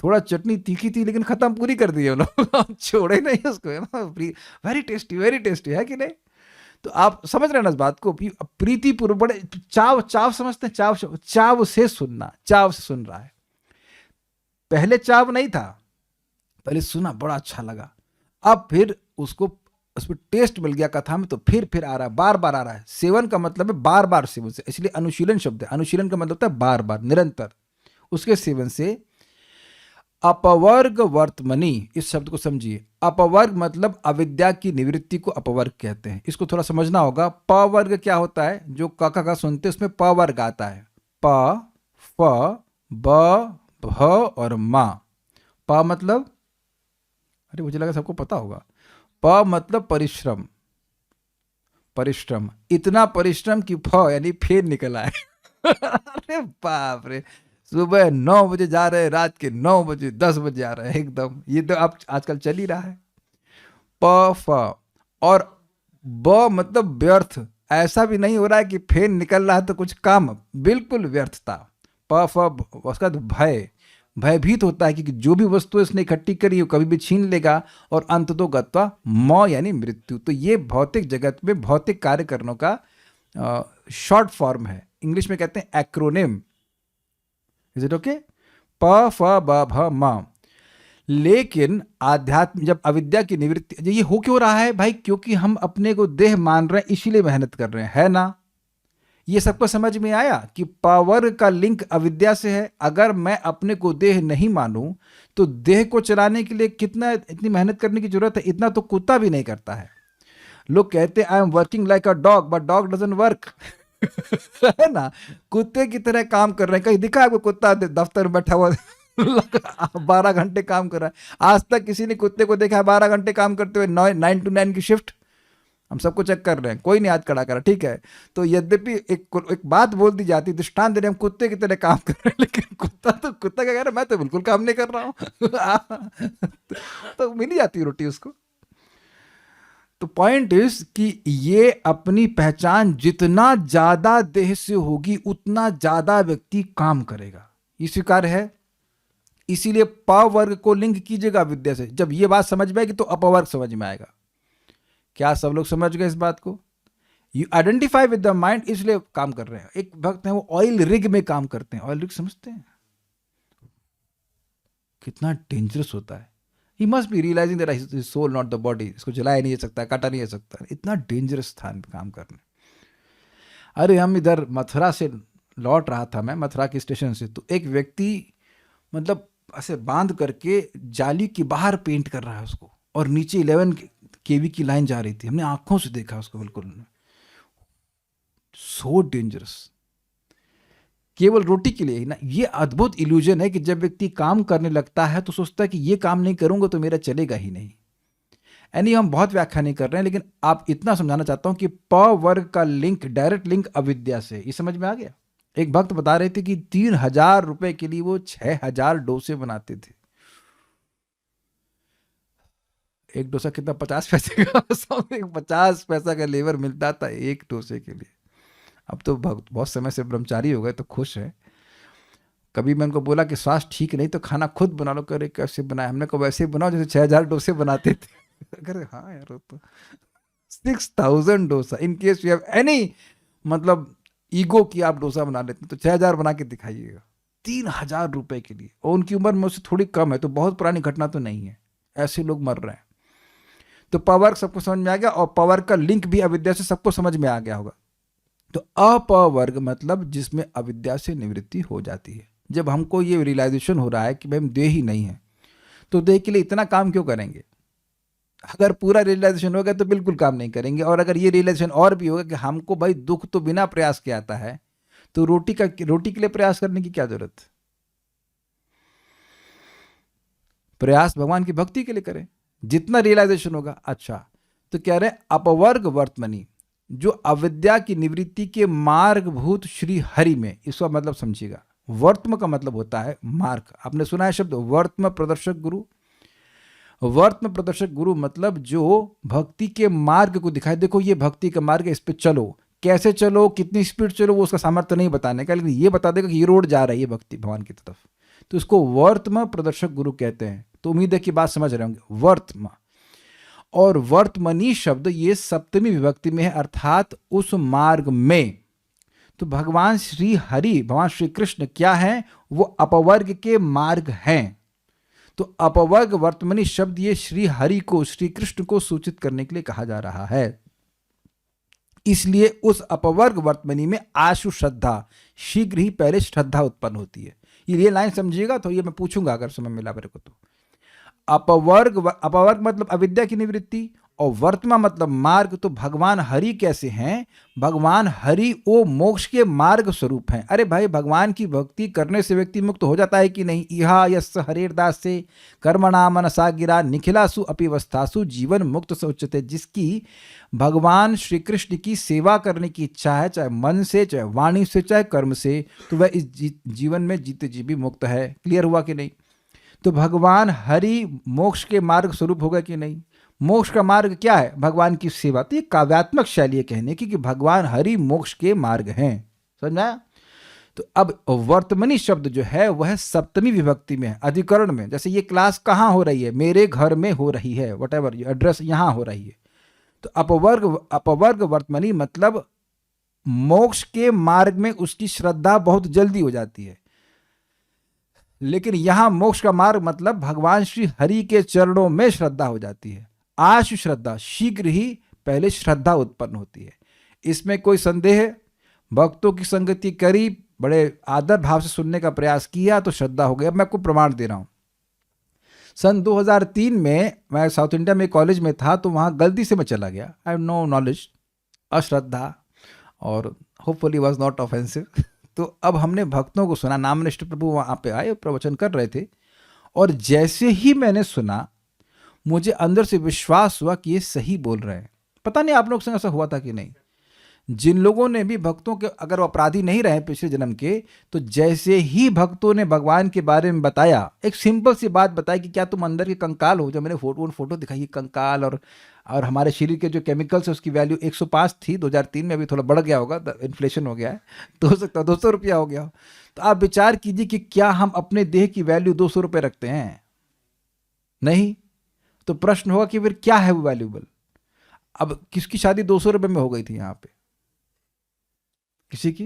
S1: थोड़ा चटनी तीखी थी लेकिन खत्म पूरी कर दी हम लोग। छोड़े नहीं उसको, है ना। वेरी टेस्टी है कि नहीं? तो आप समझ रहे हैं ना इस बात को? प्रीति पूर्व, बड़े चाव समझते हैं, चाव से सुनना, चाव से सुन रहा है। पहले चाव नहीं था, पहले सुना बड़ा अच्छा लगा, अब फिर उसमें टेस्ट मिल गया कथा में, तो फिर आ रहा है, बार बार आ रहा है। सेवन का मतलब है बार बार सेवन से, इसलिए अनुशीलन शब्द है। अनुशीलन का मतलब होता है बार बार, निरंतर उसके सेवन से। अपवर्ग वर्तमनी, इस शब्द को समझिए। अपवर्ग मतलब अविद्या की निवृत्ति को अपवर्ग कहते हैं। इसको थोड़ा समझना होगा। पवर्ग क्या होता है? जो का सुनते हैं उसमें पवर्ग आता है। प, फ, ब, भ और मा। प मतलब, अरे मुझे लगा सबको पता होगा। प मतलब परिश्रम, परिश्रम, इतना परिश्रम कि फ यानी फेर निकला है। अरे बाप रे, सुबह 9 बजे जा रहे हैं, रात के 9 बजे 10 बजे आ रहे हैं एकदम। ये तो आप आजकल चल ही रहा है। प, फ और ब मतलब व्यर्थ। ऐसा भी नहीं हो रहा है कि फेर निकल रहा है तो कुछ काम, बिल्कुल व्यर्थता। प, फ, उसका भय, भयभीत होता है कि जो भी वस्तु इसने इकट्ठी करी वो कभी भी छीन लेगा, और अंत तो गत्वा मौ यानी मृत्यु। तो ये भौतिक जगत में भौतिक कार्य करने का शॉर्ट फॉर्म है। इंग्लिश में कहते हैं एक्रोनिम। Is it okay? प, फ, ब, भ, म। लेकिन आध्यात्म, जब अविद्या की निवृत्ति, ये हो क्यों रहा है भाई? क्योंकि हम अपने को देह मान रहे हैं, इसीलिए मेहनत कर रहे हैं, है ना? ये सबको समझ में आया कि पावर का लिंक अविद्या से है। अगर मैं अपने को देह नहीं मानूं तो देह को चलाने के लिए इतनी मेहनत करने की जरूरत है? इतना तो कुत्ता भी नहीं करता है। लोग कहते हैं I am working like a dog, but dog doesn't work है ना, कुत्ते की तरह काम कर रहे हैं। कहीं दिखा आपको कुत्ता दफ्तर में बैठा हुआ 12 घंटे काम कर रहा है? आज तक किसी ने कुत्ते को देखा है 12 घंटे काम करते हुए? 9 to 9 की शिफ्ट हम सबको चेक कर रहे हैं, कोई नहीं आज खड़ा करा, ठीक है। तो यद्यपि एक बात बोल दी जाती, दृष्टांत दे रहे, हम कुत्ते की तरह काम कर रहे हैं, लेकिन कुत्ता क्या कह रहा है, मैं तो बिल्कुल काम नहीं कर रहा हूं तो मिल ही जाती है रोटी उसको। तो पॉइंट इज कि ये अपनी पहचान जितना ज्यादा देह से होगी उतना ज्यादा व्यक्ति काम करेगा, ये स्वीकार है। इसीलिए पवर्ग को लिंक कीजिएगा विद्या से। जब ये बात समझ में आएगी तो अपवर्ग समझ में आएगा। क्या सब लोग समझ गए इस बात को? You identify with the mind, इसलिए काम कर रहे हैं। एक भक्त है वो ऑयल रिग में काम करते हैं। ऑयल रिग समझते हैं कितना डेंजरस होता है? He must be realising that his soul not the body. इसको जलाया नहीं जा सकता, काटा नहीं जा सकता। इतना डेंजरस स्थान पे काम करने। अरे हम इधर मथुरा से लौट रहा था, मैं मथुरा के स्टेशन से, तो एक व्यक्ति मतलब ऐसे बांध करके जाली के बाहर पेंट कर रहा है उसको, और नीचे 11 केवी की लाइन जा रही थी। हमने आंखों से देखा उसको, बिल्कुल सो डेंजरस। केवल रोटी के लिए ही ना। ये अद्भुत इल्यूजन है कि जब व्यक्ति काम करने लगता है तो सोचता है कि ये काम नहीं करूंगा तो मेरा चलेगा ही नहीं। यानी हम बहुत व्याख्या नहीं कर रहे हैं, लेकिन आप इतना समझाना चाहता हूं कि प वर्ग का लिंक, डायरेक्ट लिंक अविद्या से। ये समझ में आ गया? एक भक्त बता रहे थे कि 3000 रुपए के लिए वो 6000 डोसे बनाते थे। एक डोसा कितना? 50 पैसे का। 50 पैसा का लेबर मिलता था एक डोसे के लिए। अब तो बहुत समय से ब्रह्मचारी हो गए तो खुश है। कभी मैं उनको बोला कि स्वास्थ्य ठीक नहीं तो खाना खुद बना लो। करे कैसे बनाए? हमने कहा वैसे बनाओ जैसे 6000 डोसे बनाते थे। अगर हाँ यार, वो तो 6000 dosa. In case you have any मतलब ईगो की आप डोसा बना लेते हैं तो 6000 बना के दिखाइएगा 3000 रुपए के लिए। और उनकी उम्र मुझसे थोड़ी कम है, तो बहुत पुरानी घटना तो नहीं है। ऐसे लोग मर रहे हैं। तो पावर सबको समझ में आ गया, और पावर का लिंक भी अविद्या से सबको समझ में आ गया होगा। तो अपवर्ग मतलब जिसमें अविद्या से निवृत्ति हो जाती है। जब हमको ये रियलाइजेशन हो रहा है कि भाई हम देह ही नहीं है, तो देह के लिए इतना काम क्यों करेंगे? अगर पूरा रियलाइजेशन होगा तो बिल्कुल काम नहीं करेंगे। और अगर ये रियलाइजेशन और भी होगा कि हमको भाई दुख तो बिना प्रयास के आता है, तो रोटी के लिए प्रयास करने की क्या जरूरत? प्रयास भगवान की भक्ति के लिए करें, जितना रियलाइजेशन होगा। अच्छा, तो कह रहे अपवर्ग वर्तमनी, जो अविद्या की निवृत्ति के मार्गभूत श्री हरि में। इसका मतलब समझिएगा, वर्तम का मतलब होता है मार्ग। आपने सुना है शब्द वर्तम प्रदर्शक गुरु? वर्तम प्रदर्शक गुरु मतलब जो भक्ति के मार्ग को दिखाए। देखो ये भक्ति का मार्ग है, इस पे चलो। कैसे चलो, कितनी स्पीड चलो, वो उसका सामर्थ्य नहीं बताने का, लेकिन ये बता देगा कि ये रोड जा रही है भक्ति भगवान की तरफ। तो इसको वर्तम प्रदर्शक गुरु कहते हैं। तो उम्मीद है कि बात समझ रहे होंगे। वर्तम और वर्तमनी शब्द ये सप्तमी विभक्ति में है, अर्थात उस मार्ग में। तो भगवान श्री हरि, भगवान श्री कृष्ण क्या है? वो अपवर्ग के मार्ग हैं। तो अपवर्ग वर्तमनी शब्द ये श्री हरि को, श्री कृष्ण को सूचित करने के लिए कहा जा रहा है। इसलिए उस अपवर्ग वर्तमनी में आशु श्रद्धा, शीघ्र ही पहले श्रद्धा उत्पन्न होती है। ये लाइन समझिएगा, तो ये मैं पूछूंगा अगर समय मिला मेरे को। तो अपवर्ग मतलब अविद्या की निवृत्ति, और वर्तमान मतलब मार्ग। तो भगवान हरि कैसे हैं? भगवान हरि वो मोक्ष के मार्ग स्वरूप हैं। अरे भाई, भगवान की भक्ति करने से व्यक्ति मुक्त हो जाता है कि नहीं? इहा यस्य हरेर्दास से कर्मणा मनसा गिरा निखिलासु अपिवस्थासु जीवन मुक्त से उच्चते। जिसकी भगवान श्री कृष्ण की सेवा करने की इच्छा है, चाहे मन से, चाहे वाणी से, चाहे कर्म से, तो वह इस जीवन में जीते जी भी मुक्त है। क्लियर हुआ कि नहीं? तो भगवान हरि मोक्ष के मार्ग स्वरूप होगा कि नहीं? मोक्ष का मार्ग क्या है? भगवान की सेवा। तो ये काव्यात्मक शैली है कहने की कि भगवान हरि मोक्ष के मार्ग हैं। समझा? तो अब वर्तमनी शब्द जो है वह सप्तमी विभक्ति में है, अधिकरण में। जैसे ये क्लास कहाँ हो रही है? मेरे घर में हो रही है, व्हाटएवर एड्रेस यहाँ हो रही है। तो अपवर्ग वर्तमनी मतलब मोक्ष के मार्ग में उसकी श्रद्धा बहुत जल्दी हो जाती है। लेकिन यहां मोक्ष का मार्ग मतलब भगवान श्री हरि के चरणों में श्रद्धा हो जाती है। आशु श्रद्धा, शीघ्र ही पहले श्रद्धा उत्पन्न होती है। इसमें कोई संदेह है? भक्तों की संगति करी, बड़े आदर भाव से सुनने का प्रयास किया तो श्रद्धा हो गई। अब मैं आपको प्रमाण दे रहा हूं। सन 2003 में मैं साउथ इंडिया में कॉलेज में था, तो वहां गलती से मैं चला गया, आई हैव नो नॉलेज, अश्रद्धा, और होपफुली वाज नॉट ऑफेंसिव। तो अब हमने भक्तों को सुना, नामनिष्ठ प्रभु वहाँ पे आए, प्रवचन कर रहे थे, और जैसे ही मैंने सुना मुझे अंदर से विश्वास हुआ कि ये सही बोल रहे हैं। पता नहीं आप लोग संग ऐसा हुआ था कि नहीं। जिन लोगों ने भी भक्तों के, अगर वो अपराधी नहीं रहे पिछले जन्म के, तो जैसे ही भक्तों ने भगवान के बारे में बताया, एक सिंपल सी बात बताई कि क्या तुम अंदर के कंकाल हो। जब मैंने फोटो दिखाई, कंकाल और हमारे शरीर के जो केमिकल्स है उसकी वैल्यू 105 थी 2003 में, अभी थोड़ा बढ़ गया होगा, इन्फ्लेशन हो गया है, तो हो सकता है 200 रुपया हो गया हो। तो आप विचार कीजिए कि क्या हम अपने देह की वैल्यू 200 रुपये रखते हैं? नहीं। तो प्रश्न होगा कि फिर क्या है वो वैल्यूबल। अब किसकी शादी 200 रुपये में हो गई थी यहाँ पे? किसी की?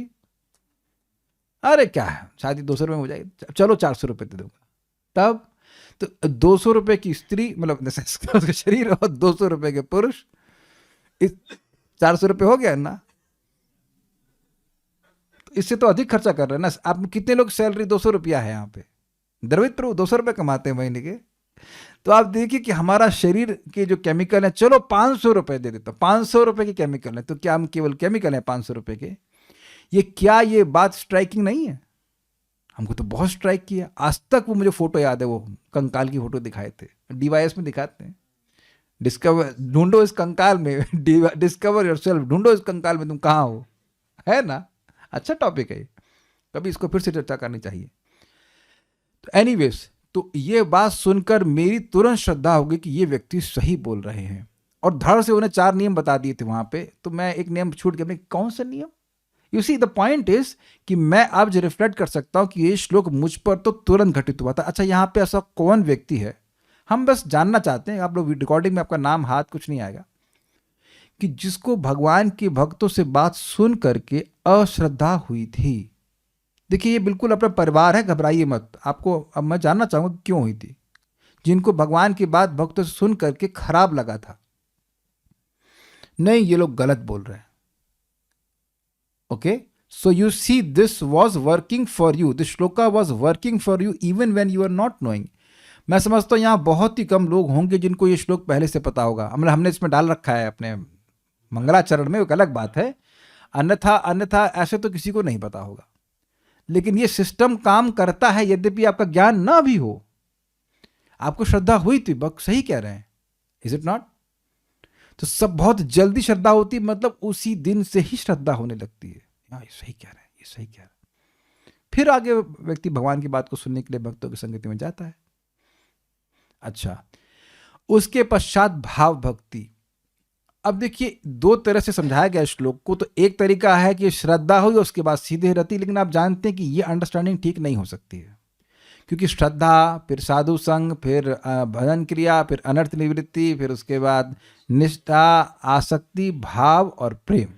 S1: अरे क्या है, शादी 200 रुपये में हो जाएगी, चलो 400 रुपये दे दूंगा। तब तो 200 रुपये की स्त्री, मतलब उसका शरीर, और 200 रुपये के पुरुष, 400 रुपये हो गया ना। तो इससे तो अधिक खर्चा कर रहे हैं ना आप। कितने लोग सैलरी 200 रुपया है यहाँ पे? द्रवित प्रभु 200 रुपये कमाते हैं महीने के। तो आप देखिए कि हमारा शरीर के जो केमिकल है, चलो 500 रुपये दे देता, 500 रुपये के केमिकल है, तो क्या हम केवल केमिकल है 500 रुपये के? ये बात स्ट्राइकिंग नहीं है? हमको तो बहुत स्ट्राइक किया। आज तक वो मुझे फोटो याद है, वो कंकाल की फोटो दिखाए थे, डीवाईएस में दिखाते हैं, डिस्कवर, ढूंढो इस कंकाल में, डिस्कवर योरसेल्फ, ढूंढो इस कंकाल में तुम कहाँ हो, है ना। अच्छा टॉपिक है, कभी इसको फिर से चर्चा करनी चाहिए। तो एनीवेज, तो ये बात सुनकर मेरी तुरंत श्रद्धा हो गई कि ये व्यक्ति सही बोल रहे हैं, और धड़ से उन्हें 4 नियम बता दिए थे वहां पे। तो मैं एक नियम छूट गया, कौन सा नियम? You see the point is कि मैं अब जो रिफ्लेक्ट कर सकता हूं कि ये श्लोक मुझ पर तो तुरंत घटित हुआ था। अच्छा, यहां पे ऐसा कौन व्यक्ति है? हम बस जानना चाहते हैं, आप लोग रिकॉर्डिंग में आपका नाम, हाथ, कुछ नहीं आएगा, कि जिसको भगवान के भक्तों से बात सुन करके अश्रद्धा हुई थी। देखिए, ये बिल्कुल अपना परिवार है, घबराइए मत। आपको अब मैं जानना चाहूंगा क्यों हुई थी। जिनको भगवान की बात भक्तों से सुन करके खराब लगा था, नहीं ये लोग गलत बोल रहे हैं। Okay, so you see this was working for you, this shloka was working for you even when you are not knowing। मैं समझता हूँ यहाँ बहुत ही कम लोग होंगे जिनको ये श्लोक पहले से पता होगा। हमने इसमें डाल रखा है अपने मंगलाचरण में, एक अलग बात है, अन्यथा ऐसे तो किसी को नहीं पता होगा। लेकिन ये सिस्टम काम करता है, यद्यपि आपका ज्ञान ना भी हो। आपको श्रद्धा हुई थी, बक सही कह रहे हैं, इज इट नॉट? तो सब बहुत जल्दी श्रद्धा होती, मतलब उसी दिन से ही श्रद्धा होने लगती है। हाँ, ये सही कह रहे हैं, ये सही कह रहे हैं। फिर आगे व्यक्ति भगवान की बात को सुनने के लिए भक्तों की संगति में जाता है। अच्छा, उसके पश्चात भाव भक्ति। अब देखिए, 2 तरह से समझाया गया श्लोक को। तो एक तरीका है कि श्रद्धा हुई उसके बाद सीधे रति, लेकिन आप जानते हैं कि ये अंडरस्टैंडिंग ठीक नहीं हो सकती है, क्योंकि श्रद्धा, फिर साधु संग, फिर भजन क्रिया, फिर अनर्थ निवृत्ति, फिर उसके बाद निष्ठा, आसक्ति, भाव और प्रेम।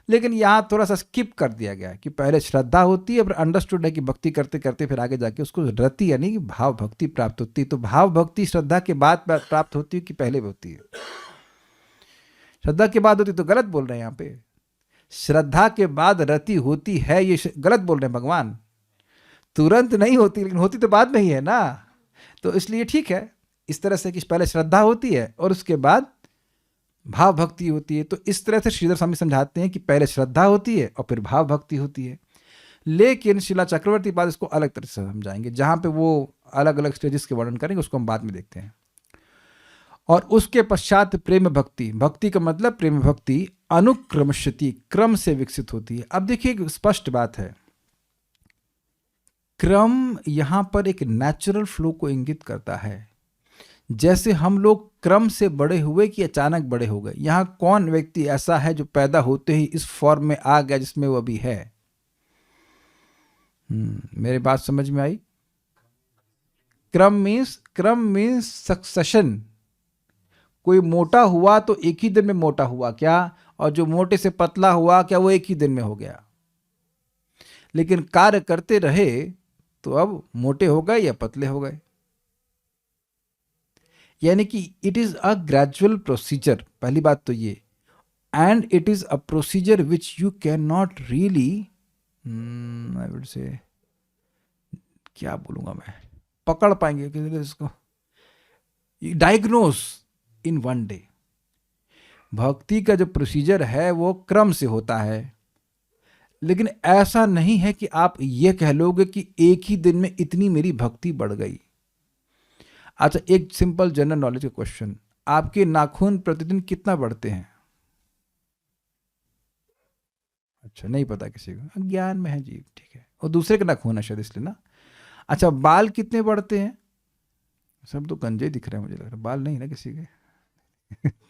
S1: लेकिन यहाँ थोड़ा सा स्किप कर दिया गया कि पहले श्रद्धा होती है, फिर अंडरस्टूड है कि भक्ति करते करते फिर आगे जाके उसको रति यानी कि भाव भक्ति प्राप्त होती है। तो भाव भक्ति श्रद्धा के बाद प्राप्त होती है कि पहले होती है? श्रद्धा के बाद होती, तो गलत बोल रहे हैं यहाँ पे। श्रद्धा के बाद रति होती है, ये गलत बोल रहे हैं भगवान। तुरंत नहीं होती, लेकिन होती तो बाद में ही है ना। तो इसलिए ठीक है इस तरह से कि पहले श्रद्धा होती है और उसके बाद भाव भक्ति होती है। तो इस तरह से श्रीधर स्वामी समझाते हैं कि पहले श्रद्धा होती है और फिर भाव भक्ति होती है। लेकिन शिला चक्रवर्ती बाद इसको अलग तरह से समझाएंगे, जहां पे वो अलग अलग स्टेजेस के वर्णन करेंगे, उसको हम बाद में देखते हैं। और उसके पश्चात प्रेम भक्ति। भक्ति का मतलब प्रेम भक्ति अनुक्रमशति, क्रम से विकसित होती है। अब देखिए, एक स्पष्ट बात है, क्रम यहां पर एक नेचुरल फ्लो को इंगित करता है। जैसे हम लोग क्रम से बड़े हुए कि अचानक बड़े हो गए। यहां कौन व्यक्ति ऐसा है जो पैदा होते ही इस फॉर्म में आ गया जिसमें वो अभी है? मेरी बात समझ में आई? क्रम मीन्स सक्सेशन। कोई मोटा हुआ तो एक ही दिन में मोटा हुआ क्या, और जो मोटे से पतला हुआ क्या वो एक ही दिन में हो गया? लेकिन कार्य करते रहे तो अब मोटे हो गए या पतले हो गए। यानी कि it is a gradual procedure. पहली बात तो ये। and it is a procedure which you cannot really I would say, क्या बोलूँगा मैं, पकड़ पाएंगे कि इसको डायग्नोस इन वन डे। भक्ति का जो प्रोसीजर है वो क्रम से होता है, लेकिन ऐसा नहीं है कि आप ये कह लोगे कि एक ही दिन में इतनी मेरी भक्ति बढ़ गई। अच्छा, एक सिंपल जनरल नॉलेज का क्वेश्चन, आपके नाखून प्रतिदिन कितना बढ़ते हैं? अच्छा, नहीं पता किसी को, ज्ञान में है जी, ठीक है। और दूसरे का नाखून है शायद, इसलिए ना। अच्छा, बाल कितने बढ़ते हैं? सब तो गंजे दिख रहे हैं मुझे लग रहा है, बाल नहीं ना किसी के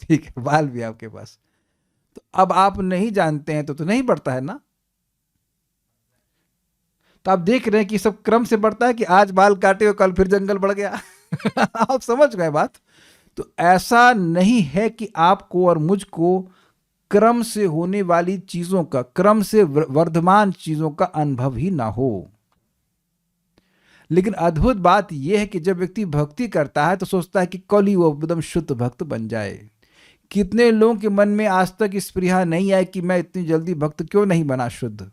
S1: ठीक है, बाल भी आपके पास। तो अब आप नहीं जानते हैं तो नहीं बढ़ता है ना। तो आप देख रहे हैं कि सब क्रम से बढ़ता है कि आज बाल काटे और कल फिर जंगल बढ़ गया आप समझ गए बात। तो ऐसा नहीं है कि आपको और मुझको क्रम से होने वाली चीजों का, क्रम से वर्धमान चीजों का अनुभव ही ना हो। लेकिन अद्भुत बात यह है कि जब व्यक्ति भक्ति करता है तो सोचता है कि कल ही वो एकदम शुद्ध भक्त बन जाए। कितने लोगों के मन में आज तक स्पृहा नहीं आई कि मैं इतनी जल्दी भक्त क्यों नहीं बना शुद्ध।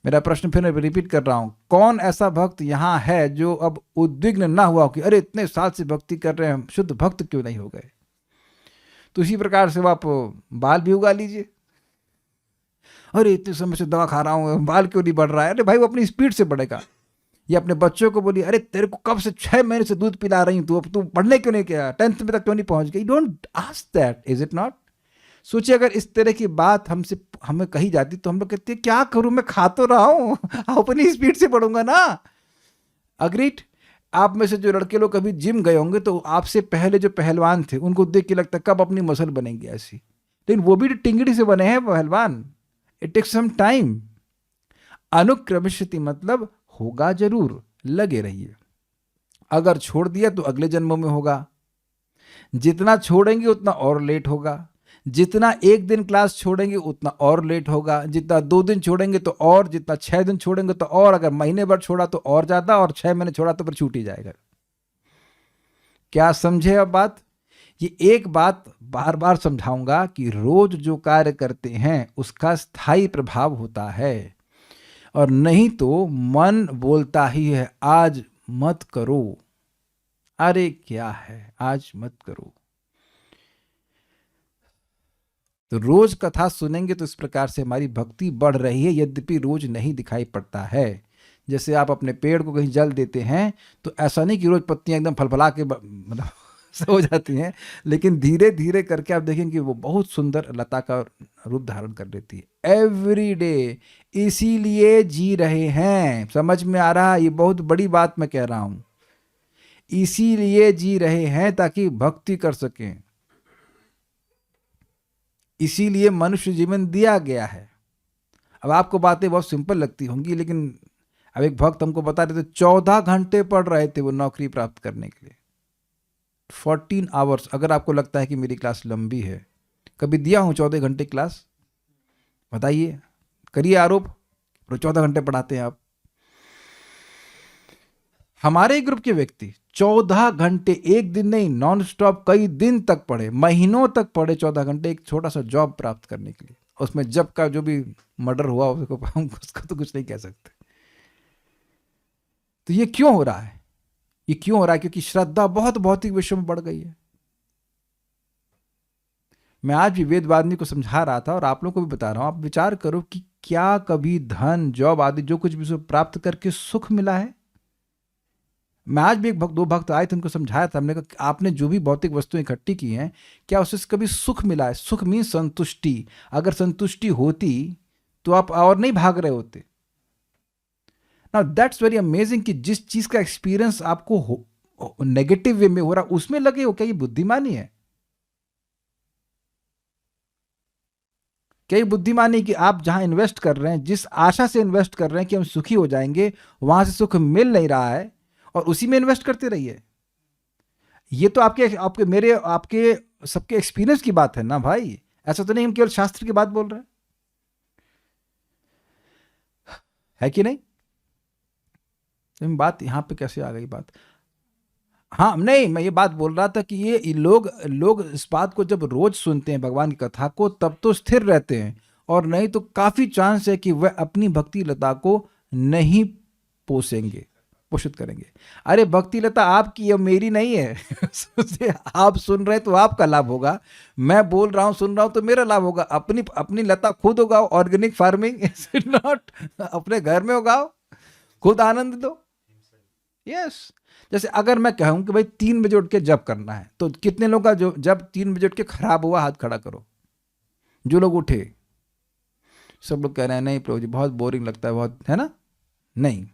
S1: मेरा प्रश्न फिर रिपीट कर रहा हूं, कौन ऐसा भक्त यहां है जो अब उद्विग्न ना हुआ कि अरे इतने साल से भक्ति कर रहे हैं, शुद्ध भक्त क्यों नहीं हो गए। तो इसी प्रकार से आप बाल भी उगा लीजिए। अरे इतने समय से दवा खा रहा हूं, बाल क्यों नहीं बढ़ रहा है। अरे भाई वो अपनी स्पीड से बढ़ेगा। या अपने बच्चों को बोलिए, अरे तेरे को कब से 6 महीने से दूध पिला रही हूं, तू पढ़ने क्यों नहीं गया, 10th में तक क्यों नहीं पहुंच गई। Don't ask that, is it not. सोचिए अगर इस तरह की बात हमें कही जाती तो हम लोग कहते हैं क्या करूं, मैं खा तो रहा हूं अपनी स्पीड से बढ़ूंगा ना। अग्रीड। आप में से जो लड़के लोग कभी जिम गए होंगे तो आपसे पहले जो पहलवान थे उनको देख के लगता है कब अपनी मसल बनेंगी ऐसी, लेकिन वो भी टिंगड़ी से बने हैं पहलवान। It takes some time. अनुक्रमिष्यति मतलब होगा जरूर, लगे रहिए। अगर छोड़ दिया तो अगले जन्मों में होगा। जितना छोड़ेंगे उतना और लेट होगा। जितना एक दिन क्लास छोड़ेंगे उतना और लेट होगा। जितना 2 दिन छोड़ेंगे तो और, जितना 6 दिन छोड़ेंगे तो और, अगर महीने भर छोड़ा तो और ज्यादा, और 6 महीने छोड़ा तो फिर छूट ही जाएगा। क्या समझे अब बात। ये एक बात बार बार समझाऊंगा कि रोज जो कार्य करते हैं उसका स्थायी प्रभाव होता है, और नहीं तो मन बोलता ही है आज मत करो। अरे क्या है आज मत करो। तो रोज कथा सुनेंगे तो इस प्रकार से हमारी भक्ति बढ़ रही है, यद्यपि रोज नहीं दिखाई पड़ता है। जैसे आप अपने पेड़ को कहीं जल देते हैं तो ऐसा नहीं कि रोज पत्तियां एकदम फलफला के मतलब हो जाती हैं, लेकिन धीरे धीरे करके आप देखेंगे कि वो बहुत सुंदर लता का रूप धारण कर लेती है। एवरी डे इसीलिए जी रहे हैं। समझ में आ रहा है, ये बहुत बड़ी बात मैं कह रहा हूं। इसीलिए जी रहे हैं ताकि भक्ति कर सकें। इसीलिए मनुष्य जीवन दिया गया है। अब आपको बातें बहुत सिंपल लगती होंगी, लेकिन अब एक भक्त हमको बता रहे थे 14 घंटे पढ़ रहे थे वो नौकरी प्राप्त करने के लिए। 14 आवर्स। अगर आपको लगता है कि मेरी क्लास लंबी है, कभी दिया हूं 14 घंटे क्लास? बताइए, करिए आरोप। 14 घंटे पढ़ाते हैं आप। हमारे ग्रुप के व्यक्ति 14 घंटे, एक दिन नहीं, नॉन स्टॉप कई दिन तक पढ़े, महीनों तक पढ़े 14 घंटे एक छोटा सा जॉब प्राप्त करने के लिए। उसमें जब का जो भी मर्डर हुआ उसको तो कुछ नहीं कह सकते। तो ये क्यों हो रहा है? ये क्यों हो रहा है? क्योंकि श्रद्धा बहुत भौतिक विषयों में बढ़ गई है। मैं आज भी वेदवादिनी को समझा रहा था और आप लोगों को भी बता रहा हूं। आप विचार करो कि क्या कभी धन, जॉब आदि जो कुछ भी उसे प्राप्त करके सुख मिला है? मैं आज भी 2 भक्त आए थे, उनको समझाया था। हमने कहा आपने जो भी भौतिक वस्तुएं इकट्ठी की हैं, क्या उससे कभी सुख मिला है? सुख मीन संतुष्टि। अगर संतुष्टि होती तो आप और नहीं भाग रहे होते। नाउ दैट्स वेरी अमेजिंग कि जिस चीज का एक्सपीरियंस आपको नेगेटिव वे में हो रहा उसमें लगे हो। क्या ये बुद्धिमानी है? क्या ये बुद्धिमानी कि आप जहां इन्वेस्ट कर रहे हैं, जिस आशा से इन्वेस्ट कर रहे हैं कि हम सुखी हो जाएंगे, वहां से सुख मिल नहीं रहा है और उसी में इन्वेस्ट करते रहिए? ये तो आपके मेरे आपके सबके एक्सपीरियंस की बात है ना भाई। ऐसा तो नहीं हम केवल शास्त्र की बात बोल रहे हैं, है कि नहीं? तो बात यहां पे कैसे आ गई बात? हाँ, नहीं, मैं ये बात बोल रहा था कि ये लोग लोग इस बात को जब रोज सुनते हैं भगवान की कथा को, तब तो स्थिर रहते हैं, और नहीं तो काफी चांस है कि वह अपनी भक्ति लता को नहीं पोषित करेंगे। अरे भक्ति लता आपकी है, मेरी नहीं है। उसे आप सुन रहे हैं तो आपका लाभ होगा, मैं बोल रहा हूँ सुन रहा हूँ तो मेरा लाभ होगा। अपनी अपनी लता खुद उगाओ, ऑर्गेनिक फार्मिंग इज नॉट, अपने घर में उगाओ, खुद आनंद दो। यस, जैसे अगर मैं कहूं कि भाई 3 बजे उठ के जप करना है, तो कितने लोग का जो जब 3 बजे उठ के खराब हुआ, हाथ खड़ा करो। जो लोग उठे, सब लोग कह रहे हैं नहीं प्रभु जी बहुत बोरिंग लगता है, बहुत, है ना? नहीं,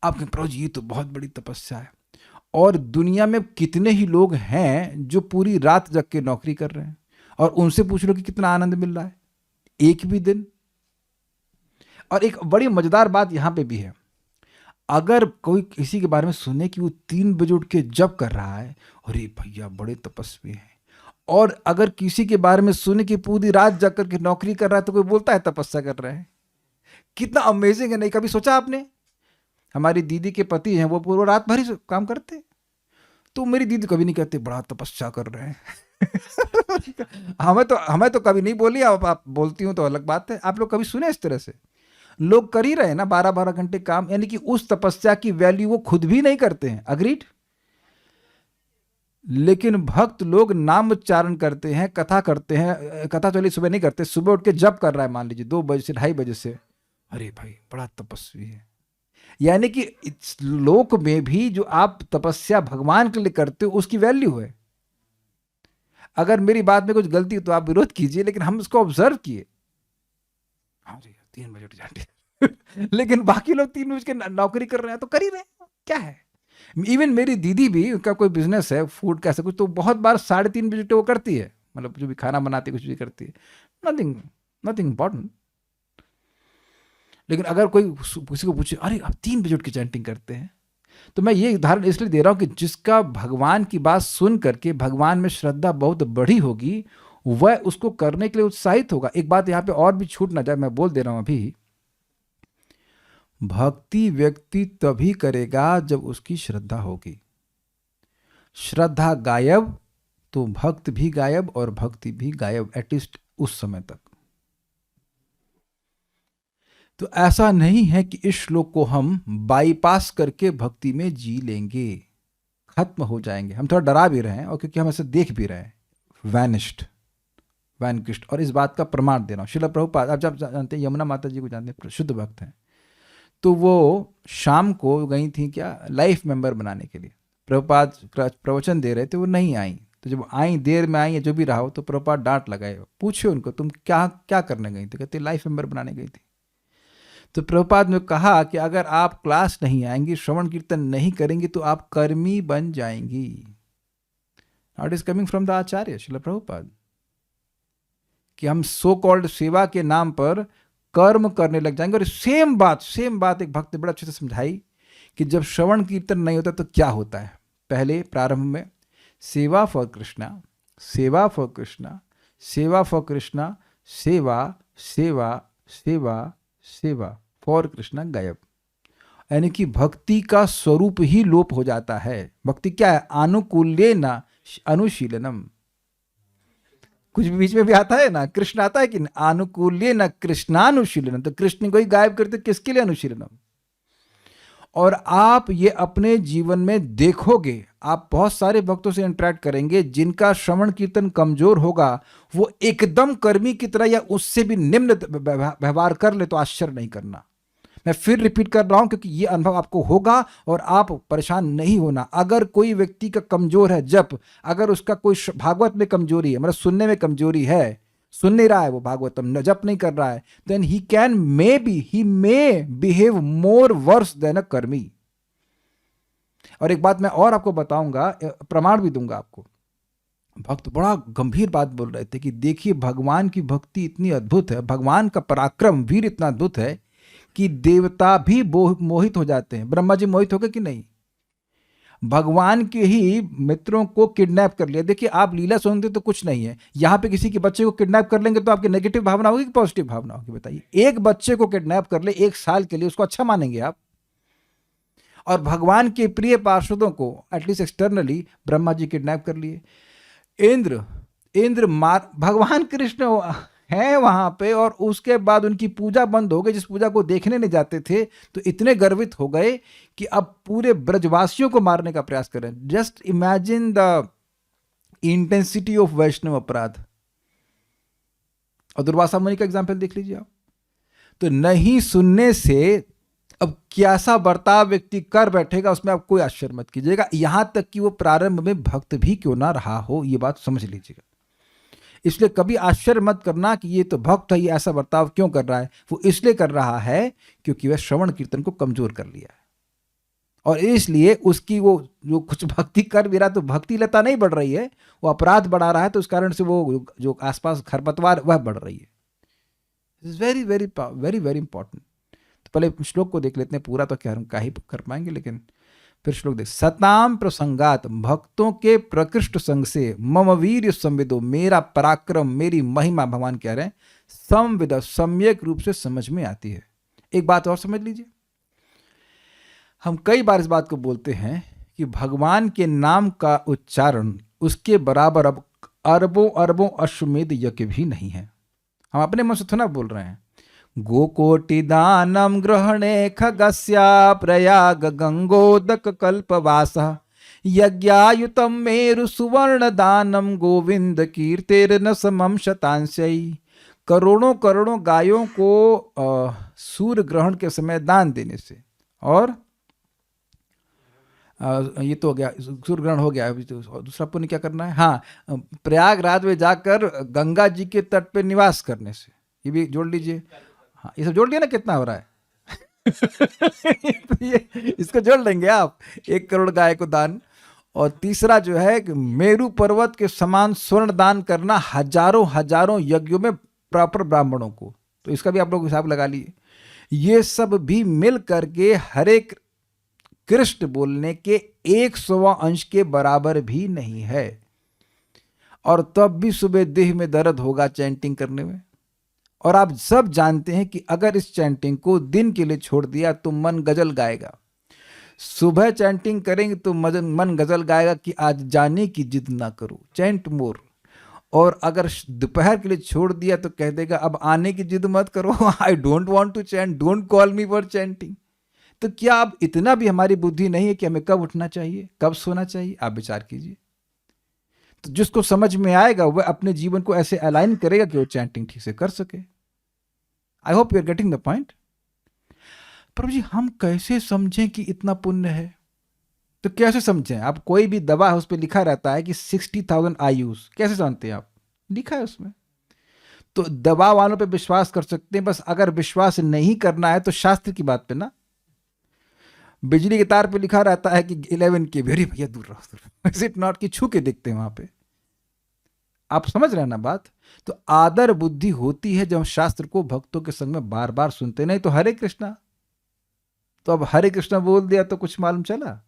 S1: आप कहें प्रभु जी ये तो बहुत बड़ी तपस्या है। और दुनिया में कितने ही लोग हैं जो पूरी रात जग के नौकरी कर रहे हैं, और उनसे पूछ लो कि कितना आनंद मिल रहा है एक भी दिन। और एक बड़ी मजेदार बात यहां पे भी है, अगर कोई किसी के बारे में सुने कि वो 3 बजे उठ के जप कर रहा है, अरे भैया बड़े तपस्वी हैं, और अगर किसी के बारे में सुने कि पूरी रात जग करके नौकरी कर रहा है, तो कोई बोलता है तपस्या कर रहे हैं। कितना अमेजिंग है, नहीं कभी सोचा आपने? हमारी दीदी के पति हैं, वो पूरी रात भर ही काम करते, तो मेरी दीदी कभी नहीं कहते बड़ा तपस्या कर रहे हैं। हमें तो कभी नहीं बोली, आप बोलती हूँ तो अलग बात है। आप लोग कभी सुने इस तरह से? लोग कर ही रहे हैं ना 12-12 घंटे काम, यानी कि उस तपस्या की वैल्यू वो खुद भी नहीं करते हैं। अग्रीड? लेकिन भक्त लोग नाम उच्चारण करते हैं, कथा करते हैं, कथा चलिए सुबह नहीं करते, सुबह उठ के जप कर रहा है मान लीजिए 2 बजे से 2:30 बजे से, अरे भाई बड़ा तपस्वी है। यानी कि इस लोक में भी जो आप तपस्या भगवान के लिए करते हो उसकी वैल्यू है। अगर मेरी बात में कुछ गलती हो तो आप विरोध कीजिए, लेकिन हम उसको ऑब्जर्व किए। हाँ जी 3 बजे उठ जाते। लेकिन बाकी लोग 3 बजे के नौकरी कर रहे हैं तो कर ही रहे हैं, क्या है? इवन मेरी दीदी भी, उनका कोई बिजनेस है फूड का ऐसा कुछ, तो बहुत बार 3:30 बजे तो वो करती है, मतलब जो भी खाना बनाती है कुछ भी करती है, नथिंग इंपॉर्टेंट। लेकिन अगर कोई किसी को पूछे अरे आप 3 बजे उठ के चैंटिंग करते हैं, तो मैं ये उदाहरण इसलिए दे रहा हूं कि जिसका भगवान की बात सुन करके भगवान में श्रद्धा बहुत बड़ी होगी, वह उसको करने के लिए उत्साहित होगा। एक बात यहां पे और भी छूट ना जाए, मैं बोल दे रहा हूं अभी, भक्ति व्यक्ति तभी करेगा जब उसकी श्रद्धा होगी। श्रद्धा गायब तो भक्त भी गायब और भक्ति भी गायब, एटलीस्ट उस समय तक। तो ऐसा नहीं है कि इस श्लोक को हम बाईपास करके भक्ति में जी लेंगे, खत्म हो जाएंगे। हम थोड़ा डरा भी रहे हैं, और क्योंकि हम ऐसे देख भी रहे हैं, वैनिश्ड। और इस बात का प्रमाण दे रहा हूं, श्रील प्रभुपाद, आप जब जानते हैं यमुना माता जी को जानते हैं, शुद्ध भक्त हैं, तो वो शाम को गई थी क्या लाइफ मेंबर बनाने के लिए। प्रभुपाद प्रवचन दे रहे थे, वो नहीं आई, तो जब आई देर में आई या जो भी रहा हो, तो प्रभुपाद डांट लगाए, पूछे उनको तुम क्या क्या करने गई थी? कहते लाइफ मेंबर बनाने गई थी। तो प्रभुपाद ने कहा कि अगर आप क्लास नहीं आएंगी, श्रवण कीर्तन नहीं करेंगी, तो आप कर्मी बन जाएंगी। Not is coming from the acharya Srila Prabhupada, कि हम सो कॉल्ड सेवा के नाम पर कर्म करने लग जाएंगे। और सेम बात एक भक्त ने बड़ा अच्छे से समझाई कि जब श्रवण कीर्तन नहीं होता तो क्या होता है। पहले प्रारंभ में सेवा फॉर कृष्णा, सेवा फॉर कृष्णा, सेवा फॉर कृष्णा, सेवा सेवा सेवा सेवा फॉर कृष्णा गायब, यानी कि भक्ति का स्वरूप ही लोप हो जाता है। भक्ति क्या है? आनुकूल्येन अनुशीलनम। कुछ बीच में भी आता है ना, कृष्ण आता है कि आनुकूल्येन कृष्णानुशीलनम, तो कृष्ण को ही गायब करते, किसके लिए अनुशीलनम? और आप ये अपने जीवन में देखोगे, आप बहुत सारे भक्तों से इंटरेक्ट करेंगे जिनका श्रवण कीर्तन कमजोर होगा, वो एकदम कर्मी की तरह या उससे भी निम्न व्यवहार कर ले तो आश्चर्य नहीं करना। मैं फिर रिपीट कर रहा हूं क्योंकि ये अनुभव आपको होगा और आप परेशान नहीं होना। अगर कोई व्यक्ति का कमजोर है जप, अगर उसका कोई भागवत में कमजोरी है, मतलब सुनने में कमजोरी है, सुन नहीं रहा है वो भागवतम, जप नहीं कर रहा है, then he may behave more worse than a कर्मी। और एक बात मैं और आपको बताऊंगा, प्रमाण भी दूंगा आपको। भक्त बड़ा गंभीर बात बोल रहे थे कि देखिए भगवान की भक्ति इतनी अद्भुत है, भगवान का पराक्रम वीर इतना अद्भुत है कि देवता भी मोहित हो जाते हैं। ब्रह्मा जी मोहित हो गए कि नहीं? भगवान के ही मित्रों को किडनैप कर लिया। देखिए आप लीला सुनते तो कुछ नहीं है, यहां पे किसी के बच्चे को किडनैप कर लेंगे तो आपकी नेगेटिव भावना होगी कि पॉजिटिव भावना होगी? बताइए। एक बच्चे को किडनैप कर ले 1 साल के लिए, उसको अच्छा मानेंगे आप? और भगवान के प्रिय पार्षदों को at least externally Brahma ji kidnap कर लिए। इंद्र मार, भगवान कृष्ण हैं वहां पे, और उसके बाद उनकी पूजा बंद हो गई। जिस पूजा को देखने नहीं जाते थे तो इतने गर्वित हो गए कि अब पूरे ब्रजवासियों को मारने का प्रयास करें। Just imagine the intensity of Vaishnava aparadh. और दुर्वासा मुनि का एग्जाम्पल देख लीजिए आप। तो नहीं सुनने से अब कैसा बर्ताव व्यक्ति कर बैठेगा, उसमें आप कोई आश्चर्य मत कीजिएगा। यहां तक कि वो प्रारंभ में भक्त भी क्यों ना रहा हो, ये बात समझ लीजिएगा। इसलिए कभी आश्चर्य मत करना कि ये तो भक्त है, ये ऐसा बर्ताव क्यों कर रहा है। वो इसलिए कर रहा है क्योंकि वह श्रवण कीर्तन को कमजोर कर लिया है, और इसलिए उसकी वो जो कुछ भक्ति कर भी रहा है तो भक्ति लता नहीं बढ़ रही है, वो अपराध बढ़ा रहा है। तो उस कारण से वो जो आसपास खरपतवार वह बढ़ रही है। It's very very very very important. तो पहले श्लोक को देख लेते हैं पूरा, तो क्या हम का ही कर पाएंगे, लेकिन फिर श्लोक देख। सताम प्रसंगात, भक्तों के प्रकृष्ट संग से, मम वीर्य संविदो, मेरा पराक्रम मेरी महिमा, भगवान कह रहे हैं संविद, सम्यक रूप से समझ में आती है। एक बात और समझ लीजिए, हम कई बार इस बात को बोलते हैं कि भगवान के नाम का उच्चारण उसके बराबर अब अरबों अरबों अश्वमेध यज्ञ भी नहीं है। हम अपने मन से थोड़ा बोल रहे हैं। गोकोटि दानम ग्रहणे खगस्या प्रयाग गंगोदक कल्पवासः यज्ञायुतम मेरु सुवर्ण दानम गोविंद कीर्तेर्न समम शतांशई। करोड़ों करोड़ों गायों को सूर्य ग्रहण के समय दान देने से, और ये तो हो गया, सूर्य ग्रहण हो गया। अभी तो दूसरा पुण्य क्या करना है, हाँ, प्रयागराज में जाकर गंगा जी के तट पे निवास करने से, ये भी जोड़ लीजिए। हाँ, ये सब जोड़ लिया ना, कितना हो रहा है तो ये इसको जोड़ लेंगे आप, 1 करोड़ गाय को दान। और तीसरा जो है कि मेरू पर्वत के समान स्वर्ण दान करना हजारों हजारों यज्ञों में प्रॉपर ब्राह्मणों को, तो इसका भी आप लोग हिसाब लगा लिए। ये सब भी मिल करके हरे कृष्ण बोलने के 100वां अंश के बराबर भी नहीं है। और तब भी सुबह देह में दर्द होगा चैंटिंग करने में। और आप सब जानते हैं कि अगर इस चैंटिंग को दिन के लिए छोड़ दिया तो मन गजल गाएगा। सुबह चैंटिंग करेंगे तो मन गजल गाएगा कि आज जाने की जिद ना करो, चैंट मोर। और अगर दोपहर के लिए छोड़ दिया तो कह देगा अब आने की जिद मत करो, I don't want to chant, don't call me for chanting. तो क्या अब इतना भी हमारी बुद्धि नहीं है कि हमें कब उठना चाहिए, कब सोना चाहिए? आप विचार कीजिए। तो जिसको समझ में आएगा वह अपने जीवन को ऐसे अलाइन करेगा कि वो चैंटिंग ठीक से कर सके। I hope you are getting the point. Prabhu ji, हम कैसे समझें कि इतना पुण्य है? तो कैसे समझें? आप कोई भी दवा है उस पर लिखा रहता है कि 60,000 आयुष, कैसे जानते हैं आप? लिखा है उसमें। तो दवा वालों पे विश्वास कर सकते हैं, बस अगर विश्वास नहीं करना है तो शास्त्र की बात पे ना। बिजली के तार पे लिखा रहता है कि 11 के, वेरी भैया दूर रहो, इज इट नॉट, कि छू के देखते हैं वहां पे। आप समझ रहे हैं ना बात? तो आदर बुद्धि होती है जब हम शास्त्र को भक्तों के संग में बार बार सुनते। नहीं तो हरे कृष्णा, तो अब हरे कृष्णा बोल दिया तो कुछ मालूम चला।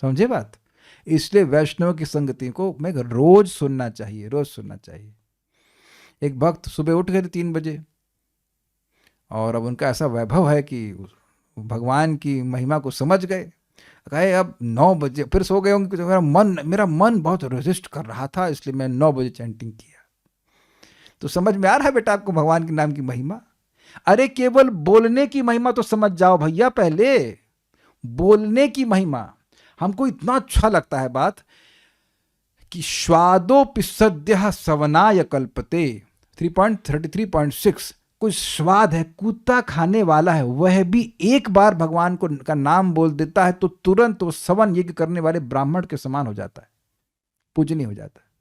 S1: समझे बात? इसलिए वैष्णव की संगति को मैं रोज सुनना चाहिए, रोज सुनना चाहिए। एक भक्त सुबह उठ गए थे 3 बजे, और अब उनका ऐसा वैभव है कि भगवान की महिमा को समझ गए। कहे अब 9 बजे फिर सो गए होंगे, मेरा मन बहुत रेजिस्ट कर रहा था, इसलिए मैं 9 बजे चैंटिंग किया। तो समझ में आ रहा है बेटा आपको भगवान के नाम की महिमा? अरे केवल बोलने की महिमा तो समझ जाओ भैया, पहले बोलने की महिमा। हमको इतना अच्छा लगता है बात कि स्वादोपि सद्यः सवनाय कल्पते, 3.33.6, कुछ स्वाद है, कुत्ता खाने वाला है, वह भी एक बार भगवान को का नाम बोल देता है तो तुरंत वो सवन यज्ञ करने वाले ब्राह्मण के समान हो जाता है, पूजनीय हो जाता है।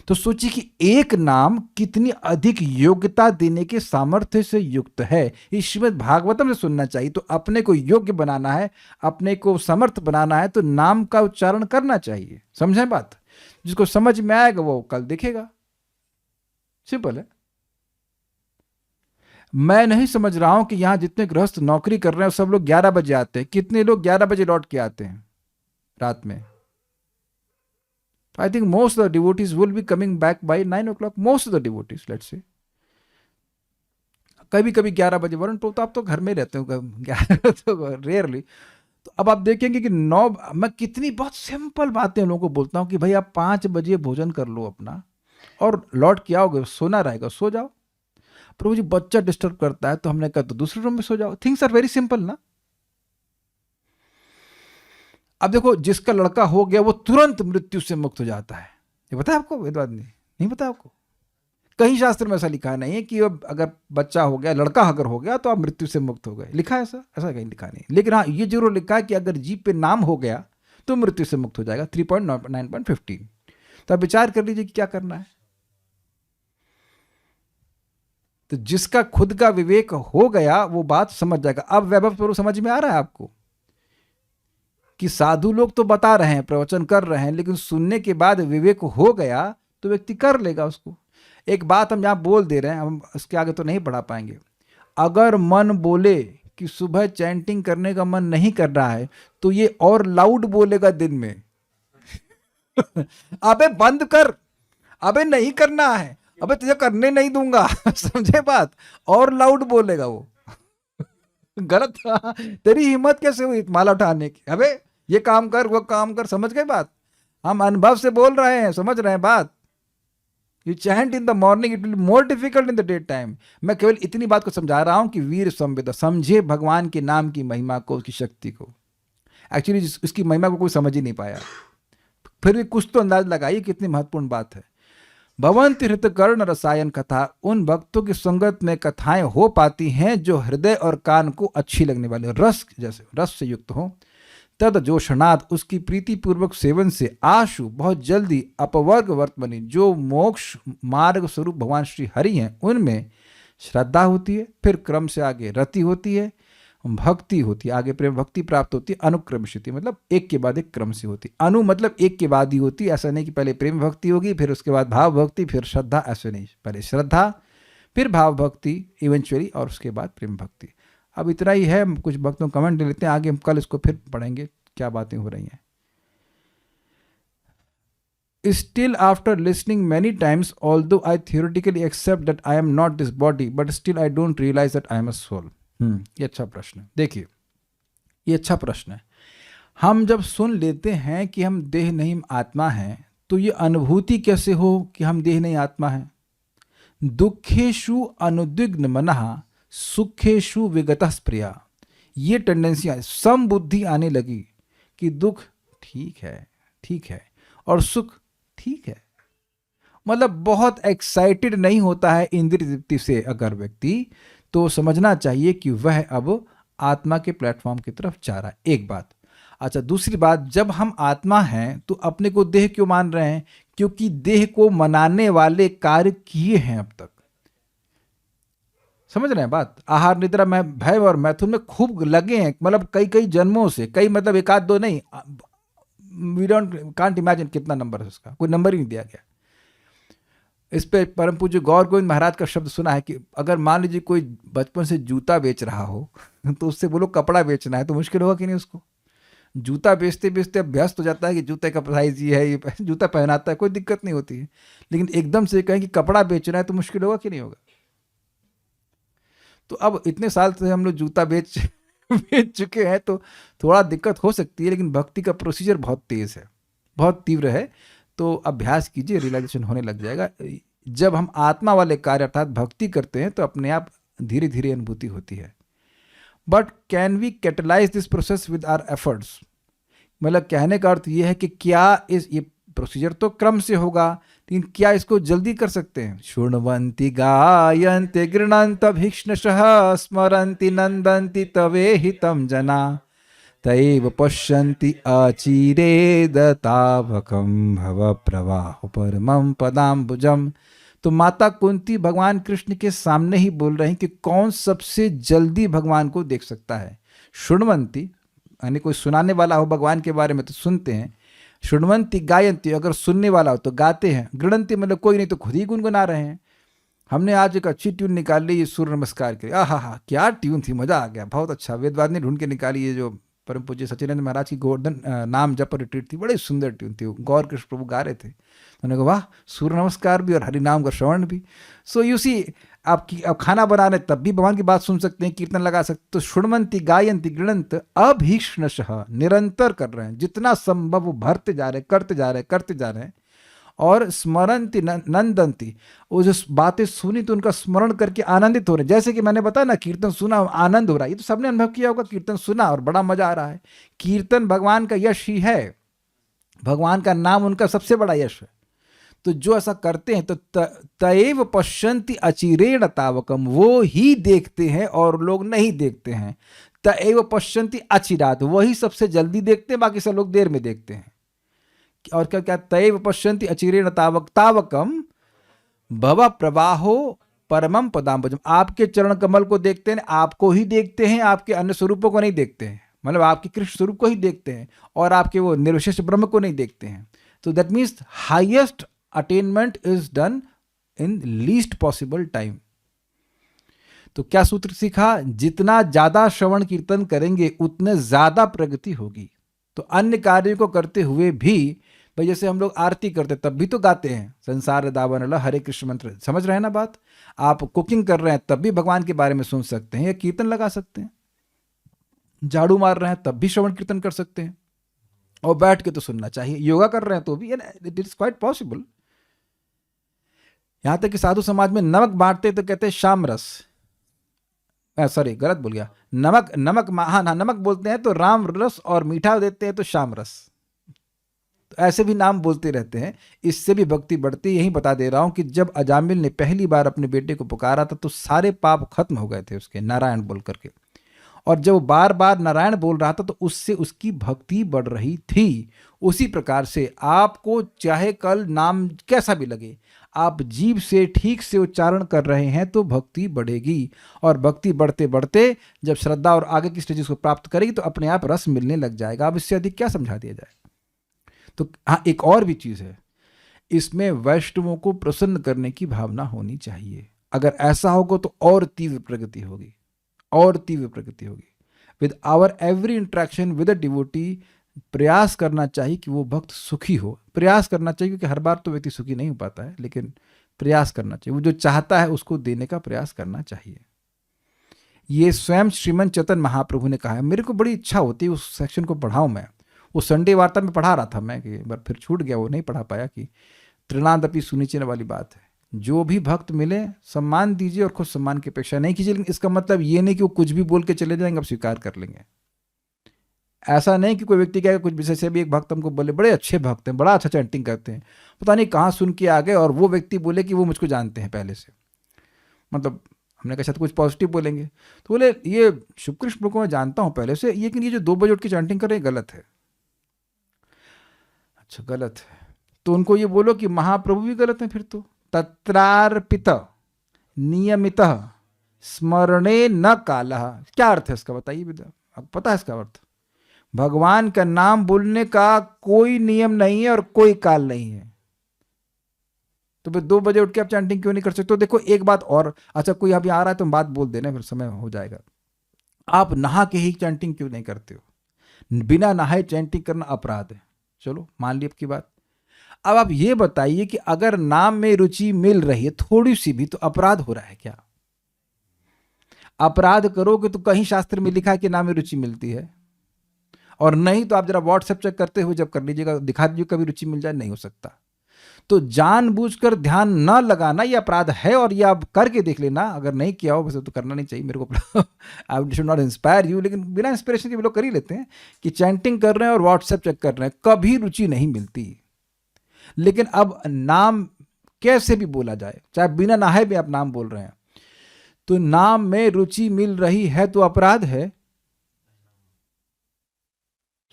S1: तो सोचिए कि एक नाम कितनी अधिक योग्यता देने के सामर्थ्य से युक्त है। इस श्रीमद् भागवतम से सुनना चाहिए। तो अपने को योग्य बनाना है, अपने को समर्थ बनाना है, तो नाम का उच्चारण करना चाहिए। समझे बात? जिसको समझ में आएगा वो कल देखेगा। सिंपल है। मैं नहीं समझ रहा हूं कि यहां जितने गृहस्थ नौकरी कर रहे हैं सब लोग 11 बजे आते हैं। कितने लोग 11 बजे लौट के आते हैं रात में? I think most of the devotees will be coming back by 9 o'clock. Most of the devotees, let's say. कभी कभी 11 बजे, वरन तो आप तो घर में रहते हो 11 तो रेयरली। तो अब आप देखेंगे कि 9, मैं कितनी बहुत सिंपल बातें लोगों को बोलता हूँ कि भाई आप 5 बजे भोजन कर लो अपना और लौट के आओगे, सोना रहेगा सो जाओ। प्रभु जी बच्चा डिस्टर्ब करता है तो हमने कहा तो दूसरे रूम में सो जाओ। थिंग्स आर वेरी सिंपल ना। अब देखो जिसका लड़का हो गया वो तुरंत मृत्यु से मुक्त हो जाता है। ये पता है आपको वेदवाद में? नहीं पता आपको? कहीं शास्त्र में ऐसा लिखा नहीं है कि अब अगर बच्चा हो गया, लड़का अगर हो गया तो आप मृत्यु से मुक्त हो गए। लिखा है ऐसा? ऐसा कहीं लिखा नहीं। लेकिन हाँ ये जरूर लिखा है कि अगर जीप पे नाम हो गया तो मृत्यु से मुक्त हो जाएगा। 3.9.15। तो आप विचार कर लीजिए कि क्या करना है। तो जिसका खुद का विवेक हो गया वो बात समझ जाएगा। अब वैभव स्वरूप समझ में आ रहा है आपको कि साधु लोग तो बता रहे हैं, प्रवचन कर रहे हैं, लेकिन सुनने के बाद विवेक हो गया तो व्यक्ति कर लेगा उसको। एक बात हम यहाँ बोल दे रहे हैं, हम इसके आगे तो नहीं बढ़ा पाएंगे। अगर मन बोले कि सुबह चैंटिंग करने का मन नहीं कर रहा है तो ये और लाउड बोलेगा दिन में अबे बंद कर, अबे नहीं करना है, अबे तुझे करने नहीं दूंगा समझे बात? और लाउड बोलेगा वो गलत था। तेरी हिम्मत कैसे हुई माला उठाने की? अबे ये काम कर, वो काम कर। समझ गए बात? हम अनुभव से बोल रहे हैं, समझ रहे हैं बात? You chant in the morning, it will more difficult in the day time. मैं केवल इतनी बात को समझा रहा हूं कि वीर संवेद, समझे भगवान के नाम की महिमा को, उसकी शक्ति को। एक्चुअली उसकी महिमा को कोई समझ ही नहीं पाया, फिर भी कुछ तो अंदाज लगाइए कितनी महत्वपूर्ण बात है। भवंति हृत कर्ण रसायन कथा, उन भक्तों की संगत में कथाएं हो पाती हैं जो हृदय और कान को अच्छी लगने वाले, रस जैसे रस से युक्त हो। तद जोशनाथ, उसकी प्रीति पूर्वक सेवन से आशु बहुत जल्दी अपवर्ग वर्तमनी, जो मोक्ष मार्ग स्वरूप भगवान श्री हरि हैं उनमें श्रद्धा होती है। फिर क्रम से आगे रति होती है, भक्ति होती है, आगे प्रेम भक्ति प्राप्त होती है। अनुक्रमिष्यति मतलब एक के बाद एक क्रम से होती। अनु मतलब एक के बाद ही होती, ऐसा नहीं कि पहले प्रेम भक्ति होगी फिर उसके बाद भाव भक्ति फिर श्रद्धा, ऐसे नहीं। पहले श्रद्धा फिर भाव भक्ति इवेंचुअली और उसके बाद प्रेम भक्ति। अब इतना ही है, कुछ भक्तों कमेंट ले लेते हैं, आगे हम कल इसको फिर पढ़ेंगे क्या बातें हो रही हैं। Still after listening many times, although I theoretically accept that I am not this body, but still I don't realize that I am a soul. ये अच्छा प्रश्न है। देखिए ये अच्छा प्रश्न है। हम जब सुन लेते हैं कि हम देह नहीं आत्मा हैं तो ये अनुभूति कैसे हो कि हम देह नहीं आत्मा हैं? दुखेशु अनुद्विग्न मनः सुखेशु विगतः स्प्रिया, ये टेंडेंसियां सम बुद्धि आने लगी कि दुख ठीक है और सुख ठीक है। मतलब बहुत एक्साइटेड नहीं होता है इंद्रिय तृप्ति से अगर व्यक्ति, तो समझना चाहिए कि वह अब आत्मा के प्लेटफॉर्म की तरफ जा रहा है। एक बात। अच्छा, दूसरी बात, जब हम आत्मा हैं तो अपने को देह क्यों मान रहे हैं? क्योंकि देह को मनाने वाले कार्य किए हैं अब तक। समझ रहे हैं बात? आहार निद्रा में भय और मैथुन में खूब लगे हैं, मतलब कई जन्मों से, कई मतलब एक आध दो नहीं, वी कांट इमेजिन कितना नंबर है उसका, कोई नंबर ही नहीं दिया गया। इस पे परम पूज्य गौर गोविंद महाराज का शब्द सुना है कि अगर मान लीजिए कोई बचपन से जूता बेच रहा हो तो उससे बोलो कपड़ा बेचना है तो मुश्किल होगा कि नहीं उसको? जूता बेचते बेचते अभ्यस्त हो जाता है कि जूते का प्राइस ये है, ये जूता पहनाता है, कोई दिक्कत नहीं होती है। लेकिन एकदम से कहें कि कपड़ा बेचना है तो मुश्किल होगा कि नहीं होगा? तो अब इतने साल से हम लोग जूता बेच चुके हैं तो थोड़ा दिक्कत हो सकती है, लेकिन भक्ति का प्रोसीजर बहुत तेज है, बहुत तीव्र है। तो अभ्यास कीजिए, रियलाइजेशन होने लग जाएगा। जब हम आत्मा वाले कार्य अर्थात भक्ति करते हैं तो अपने आप धीरे धीरे अनुभूति होती है। But can we catalyse this process with our efforts? मतलब कहने का अर्थ ये है कि क्या ये प्रोसीजर तो क्रम से होगा, लेकिन क्या इसको जल्दी कर सकते हैं? शृण्वन्ति गायन्ति गृह्णन्ति भीक्ष्णशः स्मरन्ति नन्दन्ति तवे हितं जना तैव पश्यन्ति अचिरेदतावकं भव प्रवाह परमं पदाम्बुजम्। तो माता कुंती भगवान कृष्ण के सामने ही बोल रहे हैं कि कौन सबसे जल्दी भगवान को देख सकता है। शृण्वन्ति यानी कोई सुनाने वाला हो भगवान के बारे में तो सुनते हैं। शृण्वन्ति गायन्ति अगर सुनने वाला हो तो गाते हैं। गृह्णन्ति मतलब कोई नहीं तो खुद ही गुनगुना रहे हैं। हमने आज एक अच्छी ट्यून निकाल ली, ये सूर्य नमस्कार के। आहा क्या ट्यून थी, मजा आ गया, बहुत अच्छा। वेदवाद ने ढूंढ के निकाली, ये जो परम पूज्य सच्चिदानंद महाराज की गोवर्धन नाम जप रिट्रीट थी, बड़ी सुंदर ट्यून थी। गौर कृष्ण प्रभु गा रहे थे, उन्होंने कहा वाह, सूर्य नमस्कार भी और हरि नाम का श्रवण भी। सो यू सी आप खाना बना रहे तब भी भगवान की बात सुन सकते हैं, कीर्तन लगा सकते। तो शुण्वन्ति गायन्ति गृणंत अभीक्ष्णशः, निरंतर कर रहे हैं, जितना संभव वो भरते जा रहे, करते जा रहे हैं। और स्मरंती नंदंती, वो जो बातें सुनी तो उनका स्मरण करके आनंदित हो रहे हैं। जैसे कि मैंने बताया ना, कीर्तन सुना आनंद हो रहा है, ये तो सबने अनुभव किया होगा, कीर्तन सुना और बड़ा मजा आ रहा है। कीर्तन भगवान का यश ही है, भगवान का नाम उनका सबसे बड़ा यश है। तो जो ऐसा करते हैं तो तएव पश्यन्ति अचिरेण तावकम, वो ही देखते हैं और लोग नहीं देखते हैं। तएव पश्यन्ति अचिरात, वही सबसे जल्दी देखते हैं, बाकी सब लोग देर में देखते हैं। और क्या क्या, तएव पश्यन्ति अचिरेण तावकम भव प्रवाहो परमम पदाम्बुजम, आपके चरण कमल को देखते हैं, आपको ही देखते हैं, आपके अन्य स्वरूपों को नहीं देखते हैं, मतलब आपके कृष्ण स्वरूप को ही देखते हैं और आपके वो निर्विशेष ब्रह्म को नहीं देखते हैं। तो that means highest attainment is done in least possible time. तो क्या सूत्र सीखा, जितना ज्यादा श्रवण कीर्तन करेंगे उतने ज्यादा प्रगति होगी। तो अन्य कार्यों को करते हुए भी, भाई जैसे हम लोग आरती करते तब भी तो गाते हैं संसार दावन अल्लाह हरे कृष्ण मंत्र, समझ रहे हैं ना बात। आप कुकिंग कर रहे हैं तब भी भगवान के बारे में सुन सकते हैं या कीर्तन लगा सकते हैं। झाड़ू मार रहे हैं तब भी श्रवण कीर्तन कर सकते हैं, और बैठ के तो सुनना चाहिए। योगा कर रहे हैं तो भी, इट इज क्वाइट पॉसिबल। यहां तक कि साधु समाज में नमक बांटते तो कहते हैं शाम रस, सॉरी गलत बोल गया, नमक बोलते हैं तो राम रस, और मीठा देते हैं तो शाम रस। तो ऐसे भी नाम बोलते रहते हैं, इससे भी भक्ति बढ़ती। यही बता दे रहा हूं कि जब अजामिल ने पहली बार अपने बेटे को पुकारा था तो सारे पाप खत्म हो गए थे उसके, नारायण बोल करके। और जब वो बार बार नारायण बोल रहा था तो उससे उसकी भक्ति बढ़ रही थी। उसी प्रकार से आपको चाहे कल नाम कैसा भी लगे, आप जीभ से ठीक से उच्चारण कर रहे हैं तो भक्ति बढ़ेगी। और भक्ति बढ़ते बढ़ते जब श्रद्धा और आगे की स्टेजेस को प्राप्त करेगी तो अपने आप रस मिलने लग जाएगा। अब इससे अधिक क्या समझा दिया जाए। तो हाँ, एक और भी चीज़ है, इसमें वैष्णवों को प्रसन्न करने की भावना होनी चाहिए। अगर ऐसा होगा तो और तीव्र प्रगति होगी, और तीव्र प्रगति होगी। With our every interaction with a devotee, प्रयास करना चाहिए कि वो भक्त सुखी हो। प्रयास करना चाहिए, क्योंकि हर बार तो व्यक्ति सुखी नहीं हो पाता है, लेकिन प्रयास करना चाहिए। वो जो चाहता है उसको देने का प्रयास करना चाहिए। ये स्वयं श्रीमन चैतन्य महाप्रभु ने कहा है। मेरे को बड़ी इच्छा होती है उस सेक्शन को पढ़ाऊं मैं। वो संडे वार्ता में पढ़ा रहा था मैं, कि एक बार फिर छूट गया, वो नहीं पढ़ा पाया। कि त्रिनादपि सुनिचिन वाली बात है, जो भी भक्त मिले सम्मान दीजिए और खुद सम्मान की अपेक्षा नहीं कीजिए। लेकिन इसका मतलब ये नहीं कि वो कुछ भी बोल के चले जाएंगे, अब स्वीकार कर लेंगे। ऐसा नहीं कि कोई व्यक्ति कहेगा कुछ विषय से भी, एक भक्त हमको बोले बड़े अच्छे भक्त हैं, बड़ा अच्छा चैंटिंग करते हैं, पता नहीं कहाँ सुन के आ गए, और वो व्यक्ति बोले कि वो मुझको जानते हैं पहले से। मतलब हमने कहा शायद कुछ पॉजिटिव बोलेंगे, तो बोले ये शुक्रिष्ण को मैं जानता हूँ पहले से, लेकिन ये जो 2 बजे उठ के चैंटिंग कर रहे हैं गलत है। अच्छा गलत है, तो उनको ये बोलो कि महाप्रभु भी गलत हैं फिर तो। तत्रार्पित नियमित स्मरणे न कालः, क्या अर्थ है इसका बताइए विद्या, अब पता है इसका अर्थ। भगवान का नाम बोलने का कोई नियम नहीं है और कोई काल नहीं है, तो फिर 2 बजे उठ के आप चैंटिंग क्यों नहीं कर सकते। तो देखो एक बात और, अच्छा कोई अभी आ रहा है तो बात बोल देना, फिर समय हो जाएगा। आप नहा के ही चैंटिंग क्यों नहीं करते हो। बिना नहाए चैंटिंग करना अपराध है, चलो मान ली आपकी बात। अब आप ये बताइए कि अगर नाम में रुचि मिल रही है थोड़ी सी भी, तो अपराध हो रहा है क्या। अपराध करोगे तो कहीं शास्त्र में लिखा है कि नाम में रुचि मिलती है, और नहीं तो आप जरा व्हाट्सएप चेक करते हुए जब कर लीजिएगा, दिखा दीजिए कभी रुचि मिल जाए, नहीं हो सकता। तो जानबूझकर ध्यान न लगाना ये अपराध है, और ये आप करके देख लेना। अगर नहीं किया हो वैसे तो करना नहीं चाहिए, मेरे को I should not inspire you, लेकिन बिना इंस्पिरेशन के भी लोग कर ही लेते हैं कि चैंटिंग कर रहे हैं और व्हाट्सएप चेक कर रहे हैं, कभी रुचि नहीं मिलती। लेकिन अब नाम कैसे भी बोला जाए, चाहे बिना नहाए भी आप नाम बोल रहे हैं, तो नाम में रुचि मिल रही है तो अपराध है।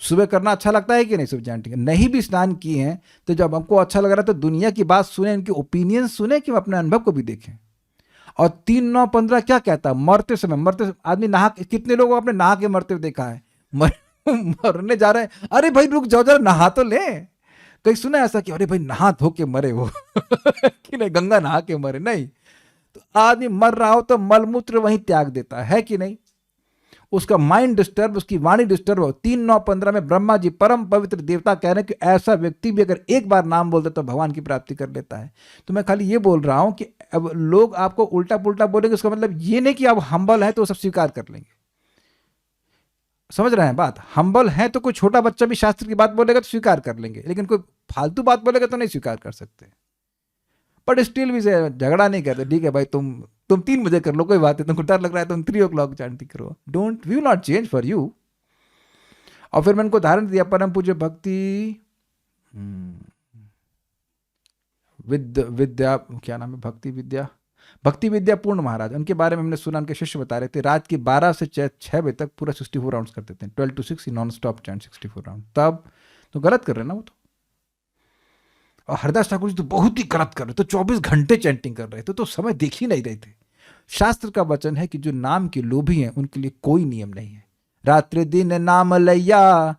S1: सुबह करना अच्छा लगता है कि नहीं, सुबह चैंटिंग नहीं भी स्नान किए हैं तो जब हमको अच्छा लग रहा है तो दुनिया की बात सुने, इनके ओपिनियन सुने, कि अपने अनुभव को भी देखें। और 3-9-15 क्या कहता है, मरते समय आदमी नहा, कितने लोगों अपने नहा के मरते हुए देखा है, मरने जा रहे हैं, अरे भाई रुक जाओ जरा नहा तो ले। कहीं सुना ऐसा कि अरे भाई नहा धो के मरे वो कि नहीं, गंगा नहा के मरे, नहीं। तो आदमी मर रहा हो तो मलमूत्र वहीं त्याग देता है कि नहीं। उसका माइंड डिस्टर्ब, उसकी वाणी डिस्टर्ब हो। 3:9:15 में ब्रह्मा जी परम पवित्र देवता कह रहे हैं कि ऐसा व्यक्ति भी अगर एक बार नाम बोल दे तो भगवान की प्राप्ति कर लेता है। तो मैं खाली ये बोल रहा हूं कि अब लोग आपको उल्टा पुल्टा बोलेंगे, उसका मतलब ये नहीं कि आप हम्बल हैं तो वो सब स्वीकार कर लेंगे। समझ रहे हैं बात? हम्बल है तो कोई छोटा बच्चा भी शास्त्र की बात बोलेगा तो स्वीकार कर लेंगे, लेकिन कोई फालतू बात बोलेगा तो नहीं स्वीकार कर सकते। बट स्टिल भी से झगड़ा नहीं करते, ठीक है भाई तुम 3 बजे कर लो, कोई बात है, तुमको डर लग रहा है तुम 3 o'clock चैंटिंग करो, don't, we will not change for you. और फिर मैंने उनको उदाहरण दिया, परम पूज्य भक्ति विद्या, क्या नाम है, भक्ति विद्या पूर्ण महाराज, उनके बारे में हमने सुना, उनके शिष्य बता रहे थे रात के 12 से 6 बजे तक पूरा 64 राउंड्स करते थे, 12 to 6 non stop chant 64 round. तब तो गलत कर रहे हैं ना वो तो। और हरदास ठाकुर जी तो बहुत ही गलत कर रहे थे, तो 24 घंटे चैंटिंग कर रहे थे, तो समय देख ही नहीं रहे थे। शास्त्र का वचन है कि जो नाम के लोभी हैं उनके लिए कोई नियम नहीं है। रात्रि दिन नाम लैया,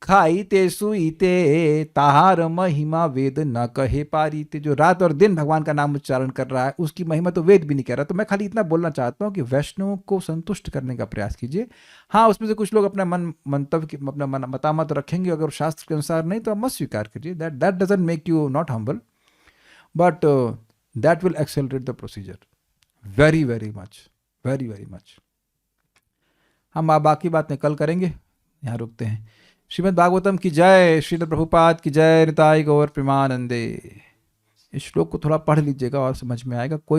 S1: खाईते सुईते, ताहार महिमा वेद न कहे पारीते। जो रात और दिन भगवान का नाम उच्चारण कर रहा है उसकी महिमा तो वेद भी नहीं कह रहा। तो मैं खाली इतना बोलना चाहता हूँ कि वैष्णवों को संतुष्ट करने का प्रयास कीजिए। हाँ, उसमें से कुछ लोग अपना मंतव्य अपना मतामत रखेंगे, अगर शास्त्र के अनुसार नहीं तो आप मत स्वीकार कीजिए। That doesn't make you not humble, but that will accelerate the procedure very very much, very very much. हम आप बाकी बातें कल करेंगे, यहाँ रुकते हैं। श्रीमद् भागवतम की जय, श्रील प्रभुपाद की जय, निताई गौर प्रेमानंदे। इस श्लोक को थोड़ा पढ़ लीजिएगा और समझ में आएगा। कोई